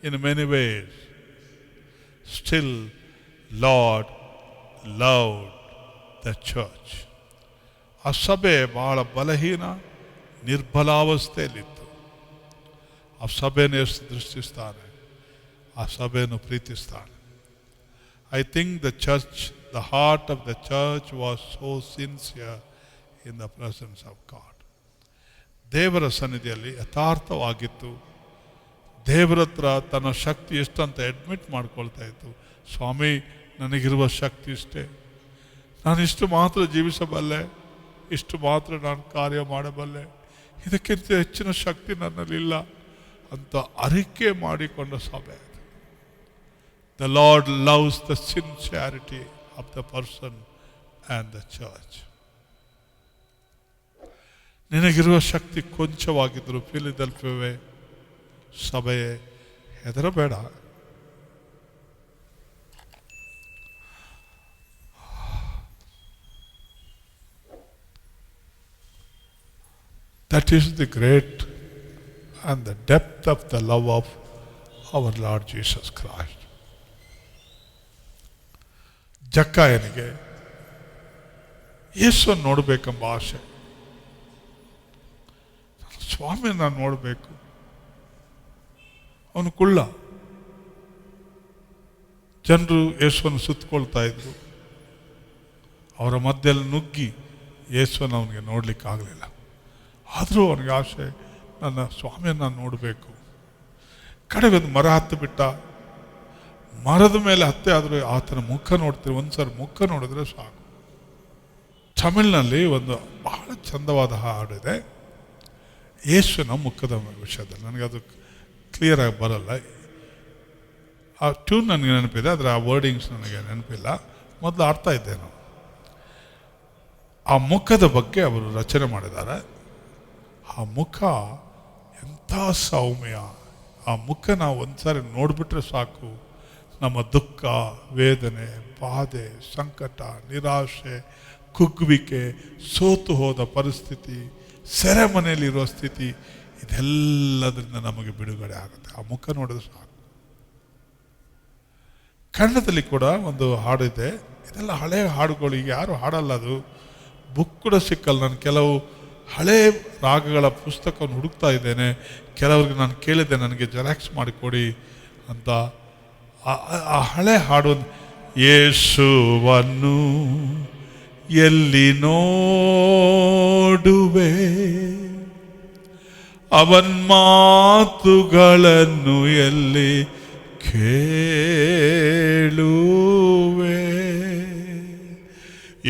in many ways. Still Lord loved the church. ಆ ಸಭೆ ಬಹಳ ಬಲಹೀನ, ನಿರ್ಬಲಾವಸ್ಥೆಯಲ್ಲಿತ್ತು. ಆ ಸಭೆಯನ್ನು ಎಷ್ಟು ದೃಷ್ಟಿಸ್ತಾನೆ, ಆ ಸಭೆಯನ್ನು ಪ್ರೀತಿಸ್ತಾನೆ. I think the heart of the church was so sincere in the presence of God. ದೇವರ ಸನ್ನಿಧಿಯಲ್ಲಿ ಯಥಾರ್ಥವಾಗಿತ್ತು. ದೇವರ ಹತ್ರ ತನ್ನ ಶಕ್ತಿ ಎಷ್ಟಂತ ಅಡ್ಮಿಟ್ ಮಾಡ್ಕೊಳ್ತಾ ಇತ್ತು. ಸ್ವಾಮಿ, ನನಗಿರುವ ಶಕ್ತಿ ಇಷ್ಟೇ, ನಾನು ಇಷ್ಟು ಮಾತ್ರ ಜೀವಿಸಬಲ್ಲೆ, ಇಷ್ಟು ಮಾತ್ರ ನಾನು ಕಾರ್ಯ ಮಾಡಬಲ್ಲೆ, ಇದಕ್ಕಿಂತ ಹೆಚ್ಚಿನ ಶಕ್ತಿ ನನ್ನಲ್ಲಿಲ್ಲ ಅಂತ ಅರಿಕೆ ಮಾಡಿಕೊಂಡ ಸಭೆ. The Lord loves the sincerity of the person and the church. ನಿನಗಿರುವ ಶಕ್ತಿ ಕೊಂಚವಾಗಿದ್ದರು ಫಿಲದೆಲ್ಫಿಯವೇ, ಸಭೆಯೇ, ಹೆದರಬೇಡ. That is the great and the depth of the love of our Lord Jesus Christ. ಜಕ್ಕಾಯನಿಗೆ ಯೇಸುವನ್ನು ನೋಡಬೇಕೆಂಬ ಆಸೆ. ಸ್ವಾಮಿ ನಾನು ನೋಡಬೇಕು. ಅವನು ಕುಳ್ಳ. ಜನರು ಯೇಸುವನ್ನು ಸುತ್ತಕೊಳ್ತಾ ಇದ್ರು. ಅವರ ಮಧ್ಯದಲ್ಲಿ ನುಗ್ಗಿ ಯೇಸುವನ್ನು ಅವನಿಗೆ ನೋಡಲಿಕ್ಕಾಗಲಿಲ್ಲ. ಆದರೂ ಅವನಿಗೆ ಆಸೆ, ನನ್ನ ಸ್ವಾಮಿಯನ್ನು ನಾನು ನೋಡಬೇಕು. ಕಡೆಗೊಂದು ಮರ ಹತ್ತು ಬಿಟ್ಟ, ಮರದ ಮೇಲೆ ಹತ್ತೆ ಆದರೂ ಆತನ ಮುಖ ನೋಡ್ತೀರಿ, ಒಂದ್ಸರಿ ಮುಖ ನೋಡಿದ್ರೆ ಸಾಕು. ತಮಿಳಿನಲ್ಲಿ ಒಂದು ಬಹಳ ಚಂದವಾದ ಹಾಡಿದೆ ಯೇಸುವಿನ ಮುಖದ ವಿಷಯದಲ್ಲಿ. ನನಗದು ಕ್ಲಿಯರಾಗಿ ಬರಲ್ಲ. ಆ ಟ್ಯೂನ್ ನನಗೆ ನೆನಪಿದೆ, ಆದರೆ ಆ ವರ್ಡಿಂಗ್ಸ್ ನನಗೆ ನೆನಪಿಲ್ಲ. ಮೊದಲು ಆಡ್ತಾ ಇದ್ದೆ ನಾನು. ಆ ಮುಖದ ಬಗ್ಗೆ ಅವರು ರಚನೆ ಮಾಡಿದ್ದಾರೆ. ಆ ಮುಖ ಎಂಥ ಸೌಮ್ಯ. ಆ ಮುಖ ನಾವು ಒಂದ್ಸಾರಿ ನೋಡಿಬಿಟ್ರೆ ಸಾಕು, ನಮ್ಮ ದುಃಖ, ವೇದನೆ, ಬಾಧೆ, ಸಂಕಟ, ನಿರಾಶೆ, ಕುಗ್ಗುವಿಕೆ, ಸೋತು ಹೋದ ಪರಿಸ್ಥಿತಿ, ಸೆರೆಮನೆಯಲ್ಲಿರುವ ಸ್ಥಿತಿ, ಇದೆಲ್ಲದರಿಂದ ನಮಗೆ ಬಿಡುಗಡೆ ಆಗುತ್ತೆ ಆ ಮುಖ ನೋಡಿದ್ರೆ ಸಾಕು. ಕನ್ನಡದಲ್ಲಿ ಕೂಡ ಒಂದು ಹಾಡಿದೆ. ಇದೆಲ್ಲ ಹಳೆಯ ಹಾಡುಗಳು, ಈಗ ಯಾರು ಹಾಡಲ್ಲ. ಅದು ಬುಕ್ ಕೂಡ ಸಿಕ್ಕಲ್ಲ. ನಾನು ಕೆಲವು ಹಳೆ ರಾಗಗಳ ಪುಸ್ತಕವನ್ನು ಹುಡುಕ್ತಾ ಇದ್ದೇನೆ. ಕೆಲವ್ರಿಗೆ ನಾನು ಕೇಳಿದ್ದೆ ನನಗೆ ಜೆರಾಕ್ಸ್ ಮಾಡಿಕೊಡಿ ಅಂತ. ಆ ಹಳೆ ಹಾಡು, ಯೇಸುವನ್ನು ಎಲ್ಲಿ ನೋಡುವೆ, ಅವನ್ ಮಾತುಗಳನ್ನು ಎಲ್ಲಿ ಕೇಳುವೆ,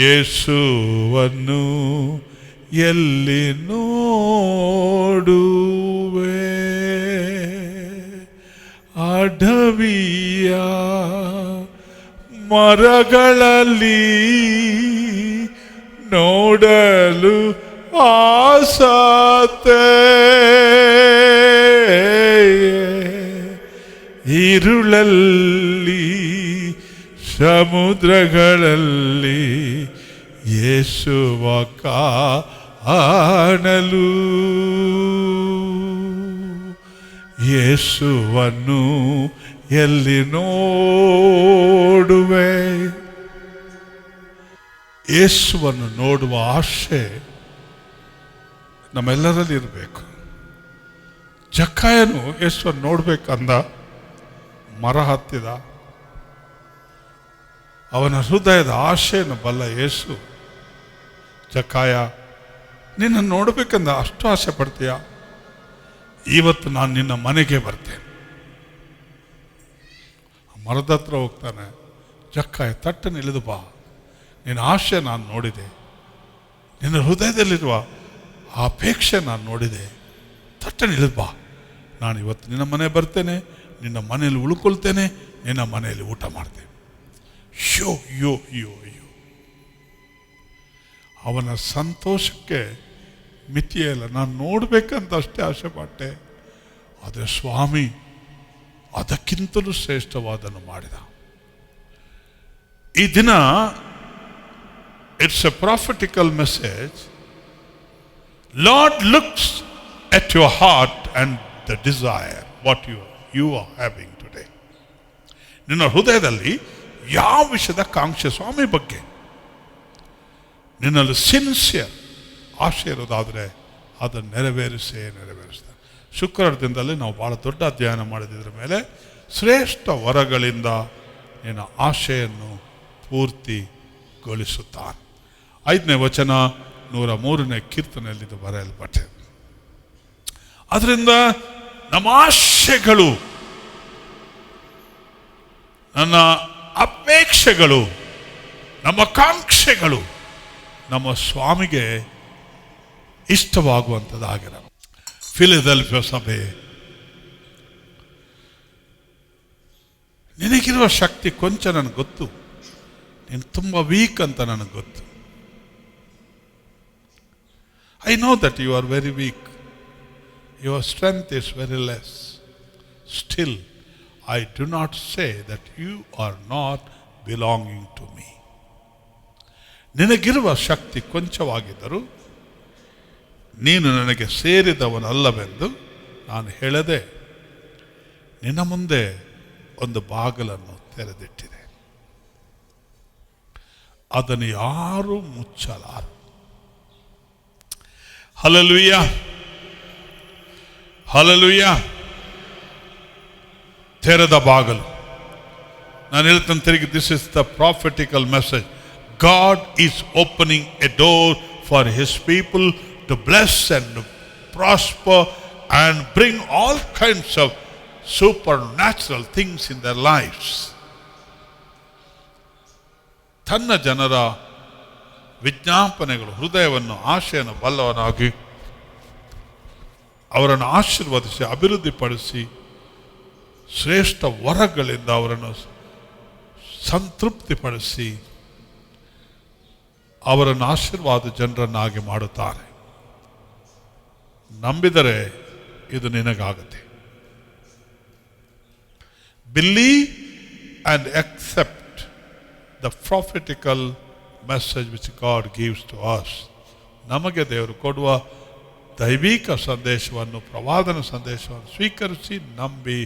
ಯೇಸುವನ್ನು ಎಲ್ಲಿ ನೋಡುವೆ, ಅಡವಿಯ ಮರಗಳಲ್ಲಿ ನೋಡಲು ಆಸತೆ, ഇരുളಲ್ಲಿ ಸಮುದ್ರಗಳಲ್ಲಿ ಯೇಸುವ ಕಾಣಲು, ಯೇಸುವನ್ನು ಎಲ್ಲಿ ನೋಡುವೆ. ಯೇಸುವನ್ನು ನೋಡುವ ಆಶೆ ನಮ್ಮೆಲ್ಲರಲ್ಲಿ ಇರಬೇಕು. ಜಕ್ಕಾಯನು ಯೇಸುವನ್ನು ನೋಡ್ಬೇಕಂದ ಮರ ಹತ್ತಿದ. ಅವನ ಹೃದಯದ ಆಶೆಯನ್ನು ಬಲ್ಲ ಯೇಸು, ಜಕ್ಕಾಯ ನಿನ್ನ ನೋಡ್ಬೇಕಂದ ಅಷ್ಟು ಆಸೆ ಪಡ್ತೀಯ, ಇವತ್ತು ನಾನು ನಿನ್ನ ಮನೆಗೆ ಬರ್ತೇನೆ. ಮರದ ಹತ್ರ ಹೋಗ್ತಾನೆ. ಜಕ್ಕಾಯ ತಟ್ಟನ್ನು ಇಳಿದು ಬಾ, ನಿನ್ನ ಆಶೆ ನಾನು ನೋಡಿದೆ, ನಿನ್ನ ಹೃದಯದಲ್ಲಿರುವ ಆ ಅಪೇಕ್ಷೆ ನಾನು ನೋಡಿದೆ, ತಟ್ಟನ್ನು ಇಳಿದು ಬಾ, ನಾನು ಇವತ್ತು ನಿನ್ನ ಮನೆ ಬರ್ತೇನೆ, ನಿನ್ನ ಮನೆಯಲ್ಲಿ ಉಳ್ಕೊಳ್ತೇನೆ, ನಿನ್ನ ಮನೆಯಲ್ಲಿ ಊಟ ಮಾಡ್ತೇನೆ. ಯೋ ಯೋ ಯೋ ಯೋ ಅವನ ಸಂತೋಷಕ್ಕೆ ಮಿತಿಯಲ್ಲ. ನಾನು ನೋಡ್ಬೇಕಂತ ಅಷ್ಟೇ ಆಸೆ ಪಟ್ಟೆ, ಆದರೆ ಸ್ವಾಮಿ ಅದಕ್ಕಿಂತಲೂ ಶ್ರೇಷ್ಠವಾದನ್ನು ಮಾಡಿದ. ಈ ದಿನ it's a prophetical message. Lord looks at your heart and the desire what you are having today. ನಿನ್ನ ಹೃದಯದಲ್ಲಿ ಯಾವ ವಿಷಯದ ಕಾಂಕ್ಷೆ ಸ್ವಾಮಿ ಬಗ್ಗೆ ನಿನ್ನಲ್ಲಿ ಸಿನ್ಸಿಯರ್ ಆಶೆ ಇರೋದಾದರೆ ಅದನ್ನು ನೆರವೇರಿಸ್ತಾರೆ. ಶುಕ್ರವಾರ ದಿನದಲ್ಲಿ ನಾವು ಭಾಳ ದೊಡ್ಡ ಅಧ್ಯಯನ ಮಾಡಿದ್ರ ಮೇಲೆ ಶ್ರೇಷ್ಠ ವರಗಳಿಂದ ನಿನ್ನ ಆಶೆಯನ್ನು ಪೂರ್ತಿಗೊಳಿಸುತ್ತಾನೆ. 5ನೇ ವಚನ 103ನೇ ಕೀರ್ತನೆಯಲ್ಲಿ ಇದು ಬರೆಯಲ್ಪಟ್ಟೆ. ಅದರಿಂದ ನಮ್ಮ ಆಶೆಗಳು, ನನ್ನ ಅಪೇಕ್ಷೆಗಳು, ನಮ್ಮ ಕಾಂಕ್ಷೆಗಳು ನಮ್ಮ ಸ್ವಾಮಿಗೆ ಇಷ್ಟವಾಗುವಂಥದ್ದಾಗಿರ. ಫಿಲಡೆಲ್ಫಿಯಾ ಸಭೆ, ನಿನಗಿರುವ ಶಕ್ತಿ ಕೊಂಚ ನನಗೆ ಗೊತ್ತು, ನೀನು ತುಂಬ ವೀಕ್ ಅಂತ ನನಗೆ ಗೊತ್ತು. I know that you are very weak, your strength is very less. Still I do not say that you are not belonging to me. ನಿನಗಿರುವ ಶಕ್ತಿ ಕೊಂಚವಾಗಿದ್ದರೂ ನೀನು ನನಗೆ ಸೇರಿದವನಲ್ಲವೆಂದು ನಾನು ಹೇಳದೆ ನಿನ್ನ ಮುಂದೆ ಒಂದು ಬಾಗಿಲನ್ನು ತೆರೆದಿಟ್ಟಿದೆ, ಅದನ್ನು ಯಾರೂ ಮುಚ್ಚಲಾರು. Hallelujah, hallelujah. ತೆರೆದ ಬಾಗಿಲು. ನಾನು ಹೇಳ್ತೇನೆ ತಿರುಗಿ, this is the prophetical message. God is opening a door for his people to bless and prosper and bring all kinds of supernatural things in their lifes. ತನ್ನ ಜನರ ವಿಜ್ಞಾಪನೆಗಳು, ಹೃದಯವನ್ನು, ಆಶೆಯನ್ನು ಬಲ್ಲವನಾಗಿ ಅವರನ್ನು ಆಶೀರ್ವದಿಸಿ ಅಭಿವೃದ್ಧಿಪಡಿಸಿ ಶ್ರೇಷ್ಠ ವರಗಳಿಂದ ಅವರನ್ನು ಸಂತೃಪ್ತಿಪಡಿಸಿ ಅವರನ್ನು ಆಶೀರ್ವಾದ ಜನರನ್ನಾಗಿ ಮಾಡುತ್ತಾರೆ. ನಂಬಿದರೆ ಇದು ನಿನಗಾಗುತ್ತೆ. Believe and accept the prophetical message which God gives to us. ನಮಗೆ ದೇವರು ಕೊಡುವ ದೈವಿಕ ಸಂದೇಶವನ್ನು, ಪ್ರವಾದನ ಸಂದೇಶವನ್ನು ಸ್ವೀಕರಿಸಿ ನಂಬಿ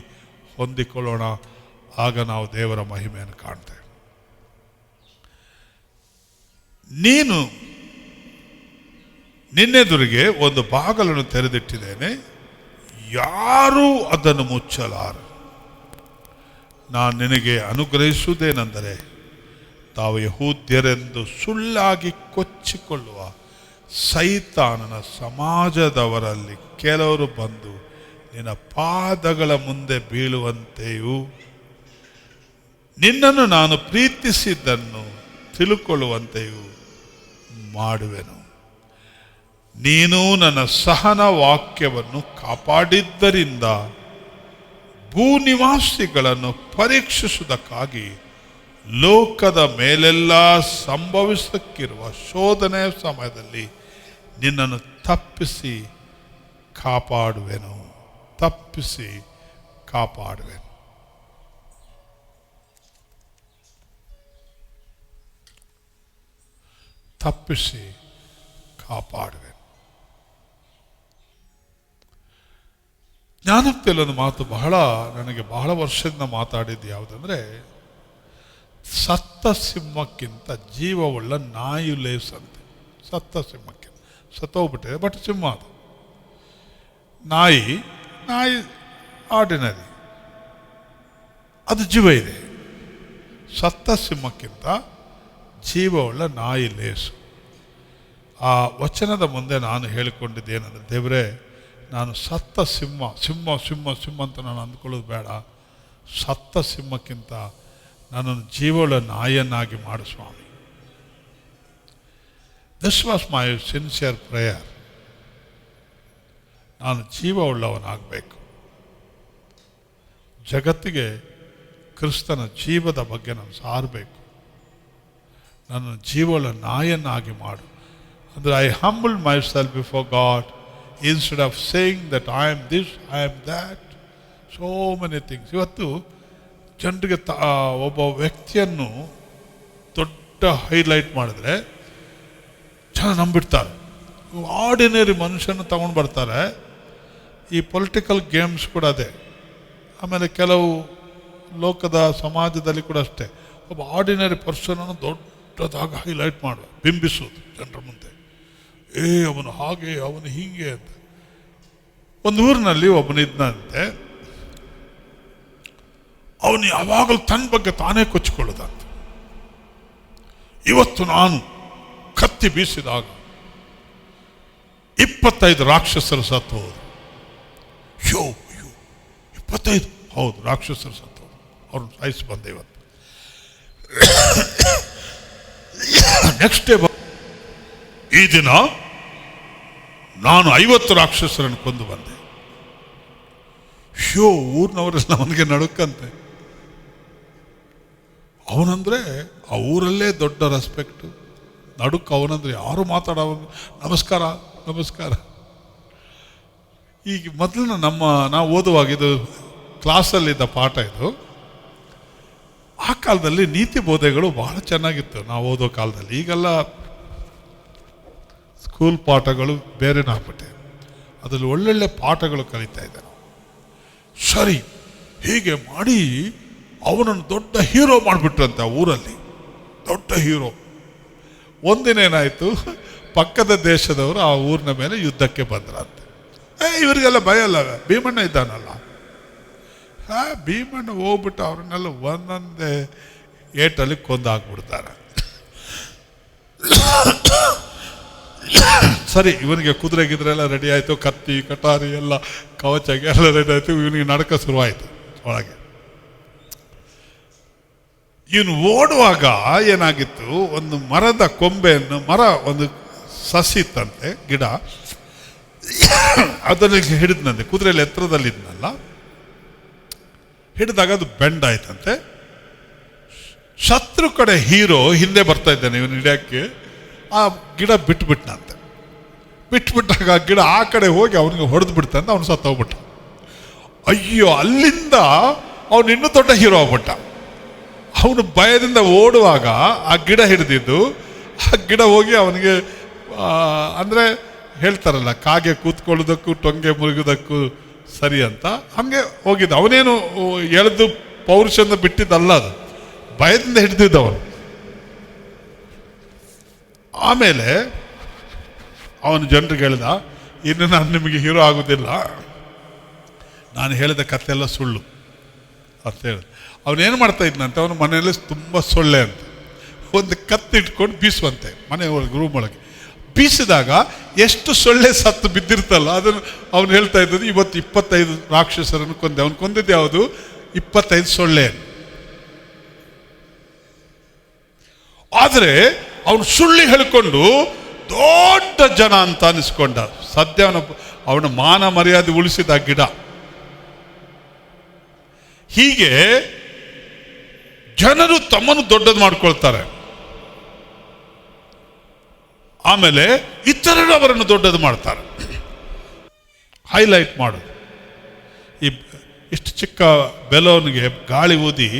ಹೊಂದಿಕೊಳ್ಳೋಣ. ಆಗ ನಾವು ದೇವರ ಮಹಿಮೆಯನ್ನು ಕಾಣ್ತೇವೆ. ನೀನು ನಿನ್ನೆದುರಿಗೆ ಒಂದು ಬಾಗಿಲನ್ನು ತೆರೆದಿಟ್ಟಿದ್ದೇನೆ, ಯಾರೂ ಅದನ್ನು ಮುಚ್ಚಲಾರು. ನಾನು ನಿನಗೆ ಅನುಗ್ರಹಿಸುವುದೇನೆಂದರೆ, ತಾವು ಯಹೂದ್ಯರೆಂದು ಸುಳ್ಳಾಗಿ ಕೊಚ್ಚಿಕೊಳ್ಳುವ ಸೈತಾನನ ಸಮಾಜದವರಲ್ಲಿ ಕೆಲವರು ಬಂದು ನಿನ್ನ ಪಾದಗಳ ಮುಂದೆ ಬೀಳುವಂತೆಯೂ, ನಿನ್ನನ್ನು ನಾನು ಪ್ರೀತಿಸಿದ್ದನ್ನು ತಿಳುಕೊಳ್ಳುವಂತೆಯೂ ಮಾಡುವೆನು. ನೀನು ನನ್ನ ಸಹನ ವಾಕ್ಯವನ್ನು ಕಾಪಾಡಿದ್ದರಿಂದ ಭೂನಿವಾಸಿಗಳನ್ನು ಪರೀಕ್ಷಿಸುವುದಕ್ಕಾಗಿ ಲೋಕದ ಮೇಲೆಲ್ಲ ಸಂಭವಿಸಕ್ಕಿರುವ ಶೋಧನೆಯ ಸಮಯದಲ್ಲಿ ನಿನ್ನನ್ನು ತಪ್ಪಿಸಿ ಕಾಪಾಡುವೆನು. ತಪ್ಪಿಸಿ ಕಾಪಾಡುವೆನು. ಜ್ಞಾನಕ್ಕೆಲ್ಲೊಂದು ಮಾತು ನನಗೆ ಬಹಳ ವರ್ಷದಿಂದ ಮಾತಾಡಿದ್ದು ಯಾವುದಂದ್ರೆ, ಸತ್ತ ಸಿಂಹಕ್ಕಿಂತ ಜೀವವುಳ್ಳ ನಾಯಿ ಲೇಸಂತೆ. ಸತ್ತ ಸಿಂಹಕ್ಕಿಂತ ಸತ್ತೋಗ್ಬಿಟ್ಟಿದೆ, ಬಟ್ ಸಿಂಹ ಅದು. ನಾಯಿ ಆರ್ಡಿನರಿ, ಅದು ಜೀವ ಇದೆ. ಸತ್ತ ಸಿಂಹಕ್ಕಿಂತ ಜೀವವುಳ್ಳ ನಾಯಿ ಲೇಸು. ಆ ವಚನದ ಮುಂದೆ ನಾನು ಹೇಳಿಕೊಂಡಿದ್ದೇನೆಂದರೆ, ದೇವರೇ, ನಾನು ಸತ್ತ ಸಿಂಹ ಅಂತ ನಾನು ಅಂದ್ಕೊಳ್ಳೋದು ಬೇಡ. ಸತ್ತ ಸಿಂಹಕ್ಕಿಂತ ನನ್ನನ್ನು ಜೀವವುಳ್ಳ ನಾಯಿಯನ್ನಾಗಿ ಮಾಡು ಸ್ವಾಮಿ. This was my sincere prayer. ನಾನು ಜೀವವುಳ್ಳವನಾಗಬೇಕು. ಜಗತ್ತಿಗೆ ಕ್ರಿಸ್ತನ ಜೀವದ ಬಗ್ಗೆ ನಾನು ಸಾರಬೇಕು. ನನ್ನನ್ನು ಜೀವವುಳ್ಳ ನಾಯಿಯನ್ನಾಗಿ ಮಾಡು. ಅಂದರೆ I humble my self before god instead of saying that I am this, I am that, so many things. ಇವತ್ತು ಜನರಿಗೆ ಒಬ್ಬ ವ್ಯಕ್ತಿಯನ್ನು ದೊಡ್ಡ ಹೈಲೈಟ್ ಮಾಡಿದ್ರೆ ಜನ ನಂಬಿಡ್ತಾರೆ. ಆರ್ಡಿನರಿ ಮನುಷ್ಯನ ತಗೊಂಡು ಬರ್ತಾರೆ. ಈ ಪೊಲಿಟಿಕಲ್ ಗೇಮ್ಸ್ ಕೂಡ ಅದೇ. ಆಮೇಲೆ ಕೆಲವು ಲೋಕದ ಸಮಾಜದಲ್ಲಿ ಕೂಡ ಅಷ್ಟೇ. ಒಬ್ಬ ಆರ್ಡಿನರಿ ಪರ್ಸನನ್ನು ದೊಡ್ಡದಾಗಿ ಹೈಲೈಟ್ ಮಾಡುವ, ಬಿಂಬಿಸೋದು ಜನರ ಮುಂದೆ. ಅವನು ಹಾಗೆ, ಅವನು ಹೀಗೆ ಅಂತ. ಒಂದು ಊರಿನಲ್ಲಿ ಒಬ್ಬನಿದ್ದಂತೆ, ಅವನು ಯಾವಾಗಲೂ ತನ್ನ ಬಗ್ಗೆ ತಾನೇ ಕೊಚ್ಚಿಕೊಳ್ಳೋದಂತೆ. ಇವತ್ತು ನಾನು ಕತ್ತಿ ಬೀಸಿದಾಗ 25 ರಾಕ್ಷಸರು ಸತ್ತು ಹೋದ್ರು. 25? ಹೌದು, ರಾಕ್ಷಸರು ಸತ್ತು ಹೋದ್ರು. ಅವ್ರನ್ನ ಸಾಯಿಸಿ ಬಂದೆ ಇವತ್ತು. ನೆಕ್ಸ್ಟ್ ಡೇ, ಈ ದಿನ ನಾನು 50 ರಾಕ್ಷಸರನ್ನು ಕೊಂದು ಬಂದೆ. ಊರಿನವರೆಲ್ಲ ಅವನಿಗೆ ನಡುಕಂತೆ. ಅವನಂದ್ರೆ ಆ ಊರಲ್ಲೇ ದೊಡ್ಡ ರೆಸ್ಪೆಕ್ಟು, ನಡುಕು. ಅವನಂದ್ರೆ ಯಾರು ನಮಸ್ಕಾರ. ಈಗ ಮೊದಲು ನಾವು ಓದುವಾಗ, ಇದು ಕ್ಲಾಸಲ್ಲಿದ್ದ ಪಾಠ ಇದು. ಆ ಕಾಲದಲ್ಲಿ ನೀತಿ ಬೋಧೆಗಳು ಬಹಳ ಚೆನ್ನಾಗಿತ್ತು ನಾವು ಓದೋ ಕಾಲದಲ್ಲಿ. ಈಗೆಲ್ಲ ಸ್ಕೂಲ್ ಪಾಠಗಳು ಬೇರೆನೇ ಆಗ್ಬಿಟ್ಟೆ. ಅದರಲ್ಲಿ ಒಳ್ಳೊಳ್ಳೆ ಪಾಠಗಳು ಕಲಿತಾ ಇದ್ದಾರೆ. ಸರಿ, ಹೀಗೆ ಮಾಡಿ ಅವನನ್ನು ದೊಡ್ಡ ಹೀರೋ ಮಾಡಿಬಿಟ್ರಂತೆ ಆ ಊರಲ್ಲಿ. ದೊಡ್ಡ ಹೀರೋ. ಒಂದಿನ ಏನಾಯಿತು, ಪಕ್ಕದ ದೇಶದವರು ಆ ಊರಿನ ಮೇಲೆ ಯುದ್ಧಕ್ಕೆ ಬಂದ್ರಂತೆ. ಇವರಿಗೆಲ್ಲ ಭಯ ಅಲ್ಲ, ಭೀಮಣ್ಣ ಇದ್ದಾನಲ್ಲ. ಭೀಮಣ್ಣ ಹೋಗ್ಬಿಟ್ಟು ಅವ್ರನ್ನೆಲ್ಲ ಒಂದೊಂದೇ ಏಟಲ್ಲಿ ಕೊಂದಾಗ್ಬಿಡ್ತಾರೆ. ಸರಿ, ಇವನಿಗೆ ಕುದುರೆ ಗಿದ್ರೆ ರೆಡಿ ಆಯಿತು, ಕತ್ತಿ ಕಟಾರಿ ಎಲ್ಲ ಕವಚಾಗಿ ಎಲ್ಲ ರೆಡಿ ಆಯಿತು. ಇವನಿಗೆ ನಡಕ ಶುರುವಾಯಿತು ಒಳಗೆ. ಇವನು ಓಡುವಾಗ ಏನಾಗಿತ್ತು, ಒಂದು ಮರದ ಕೊಂಬೆಯನ್ನು, ಒಂದು ಸಸಿ ಇತ್ತಂತೆ, ಗಿಡ, ಅದನ್ನು ಹಿಡಿದ್ನಂತೆ, ಕುದುರೆಯಲ್ಲಿ ಎತ್ತರದಲ್ಲಿದ್ನಲ್ಲ, ಹಿಡಿದಾಗ ಅದು ಬೆಂಡ್ ಆಯ್ತಂತೆ. ಶತ್ರು ಕಡೆ ಹೀರೋ ಹಿಂದೆ ಬರ್ತಾ ಇದ್ದಾನೆ ಇವನು ಹಿಡಿಯೋಕ್ಕೆ, ಆ ಗಿಡ ಬಿಟ್ಬಿಟ್ನಂತೆ. ಬಿಟ್ಬಿಟ್ಟಾಗ ಆ ಗಿಡ ಆ ಕಡೆ ಹೋಗಿ ಅವನಿಗೆ ಹೊಡೆದು ಬಿಡ್ತಂತ, ಅವನು ಸತ್ತೋಗ್ಬಿಟ್ಟ. ಅಯ್ಯೋ, ಅಲ್ಲಿಂದ ಅವನು ಇನ್ನೂ ದೊಡ್ಡ ಹೀರೋ ಆಗ್ಬಿಟ್ಟ. ಅವನು ಭಯದಿಂದ ಓಡುವಾಗ ಆ ಗಿಡ ಹಿಡಿದಿದ್ದು, ಆ ಗಿಡ ಹೋಗಿ ಅವನಿಗೆ ಅಂದರೆ ಹೇಳ್ತಾರಲ್ಲ, ಕಾಗೆ ಕೂತ್ಕೊಳ್ಳೋದಕ್ಕೂ ಟೊಂಗೆ ಮುರಿಗೋದಕ್ಕೂ ಸರಿ ಅಂತ, ಹಾಗೆ ಹೋಗಿದ್ದ. ಅವನೇನು ಎಳೆದು ಪೌರುಷದಿಂದ ಬಿಟ್ಟಿದ್ದಲ್ಲ, ಅದು ಭಯದಿಂದ ಹಿಡಿದಿದ್ದವನು. ಆಮೇಲೆ ಅವನು ಜನರಿಗೆ ಹೇಳ್ದ, ಇನ್ನು ನಾನು ನಿಮಗೆ ಹೀರೋ ಆಗೋದಿಲ್ಲ, ನಾನು ಹೇಳಿದ ಕಥೆ ಎಲ್ಲ ಸುಳ್ಳು ಅಂತ ಹೇಳಿದ. ಅವನೇನು ಮಾಡ್ತಾ ಇದ್ನಂತೆ, ಅವನ ಮನೆಯಲ್ಲಿ ತುಂಬ ಸೊಳ್ಳೆ ಅಂತ ಒಂದು ಕತ್ತಿಟ್ಕೊಂಡು ಬೀಸುವಂತೆ, ಮನೆ ಒಳಗೆ, ರೂಮ್ ಒಳಗೆ ಬೀಸಿದಾಗ ಎಷ್ಟು ಸೊಳ್ಳೆ ಸತ್ತು ಬಿದ್ದಿರ್ತಲ್ಲ, ಅದನ್ನು ಅವನು ಹೇಳ್ತಾ ಇದ್ದದ್ದು, ಇವತ್ತು 25 ರಾಕ್ಷಸರನ್ನು ಕೊಂದೆ. ಅವನು ಕೊಂದಿದ್ದು ಯಾವುದು? 25 ಸೊಳ್ಳೆ. ಆದರೆ ಅವನು ಸುಳ್ಳಿ ಹೇಳಿಕೊಂಡು ದೊಡ್ಡ ಜನ ಅಂತ ಅನಿಸ್ಕೊಂಡ. ಸದ್ಯ ಅವನ ಮಾನ ಮರ್ಯಾದೆ ಉಳಿಸಿದ ಗಿಡ. ಹೀಗೆ ಜನರು ತಮ್ಮನ್ನು ದೊಡ್ಡದು ಮಾಡ್ಕೊಳ್ತಾರೆ, ಆಮೇಲೆ ಇತರರು ಅವರನ್ನು ದೊಡ್ಡದು ಮಾಡ್ತಾರೆ. ಹೈಲೈಟ್ ಮಾಡೋದು. ಇಷ್ಟು ಚಿಕ್ಕ ಬೆಲೂನ್ಗೆ ಗಾಳಿ ಊದಿ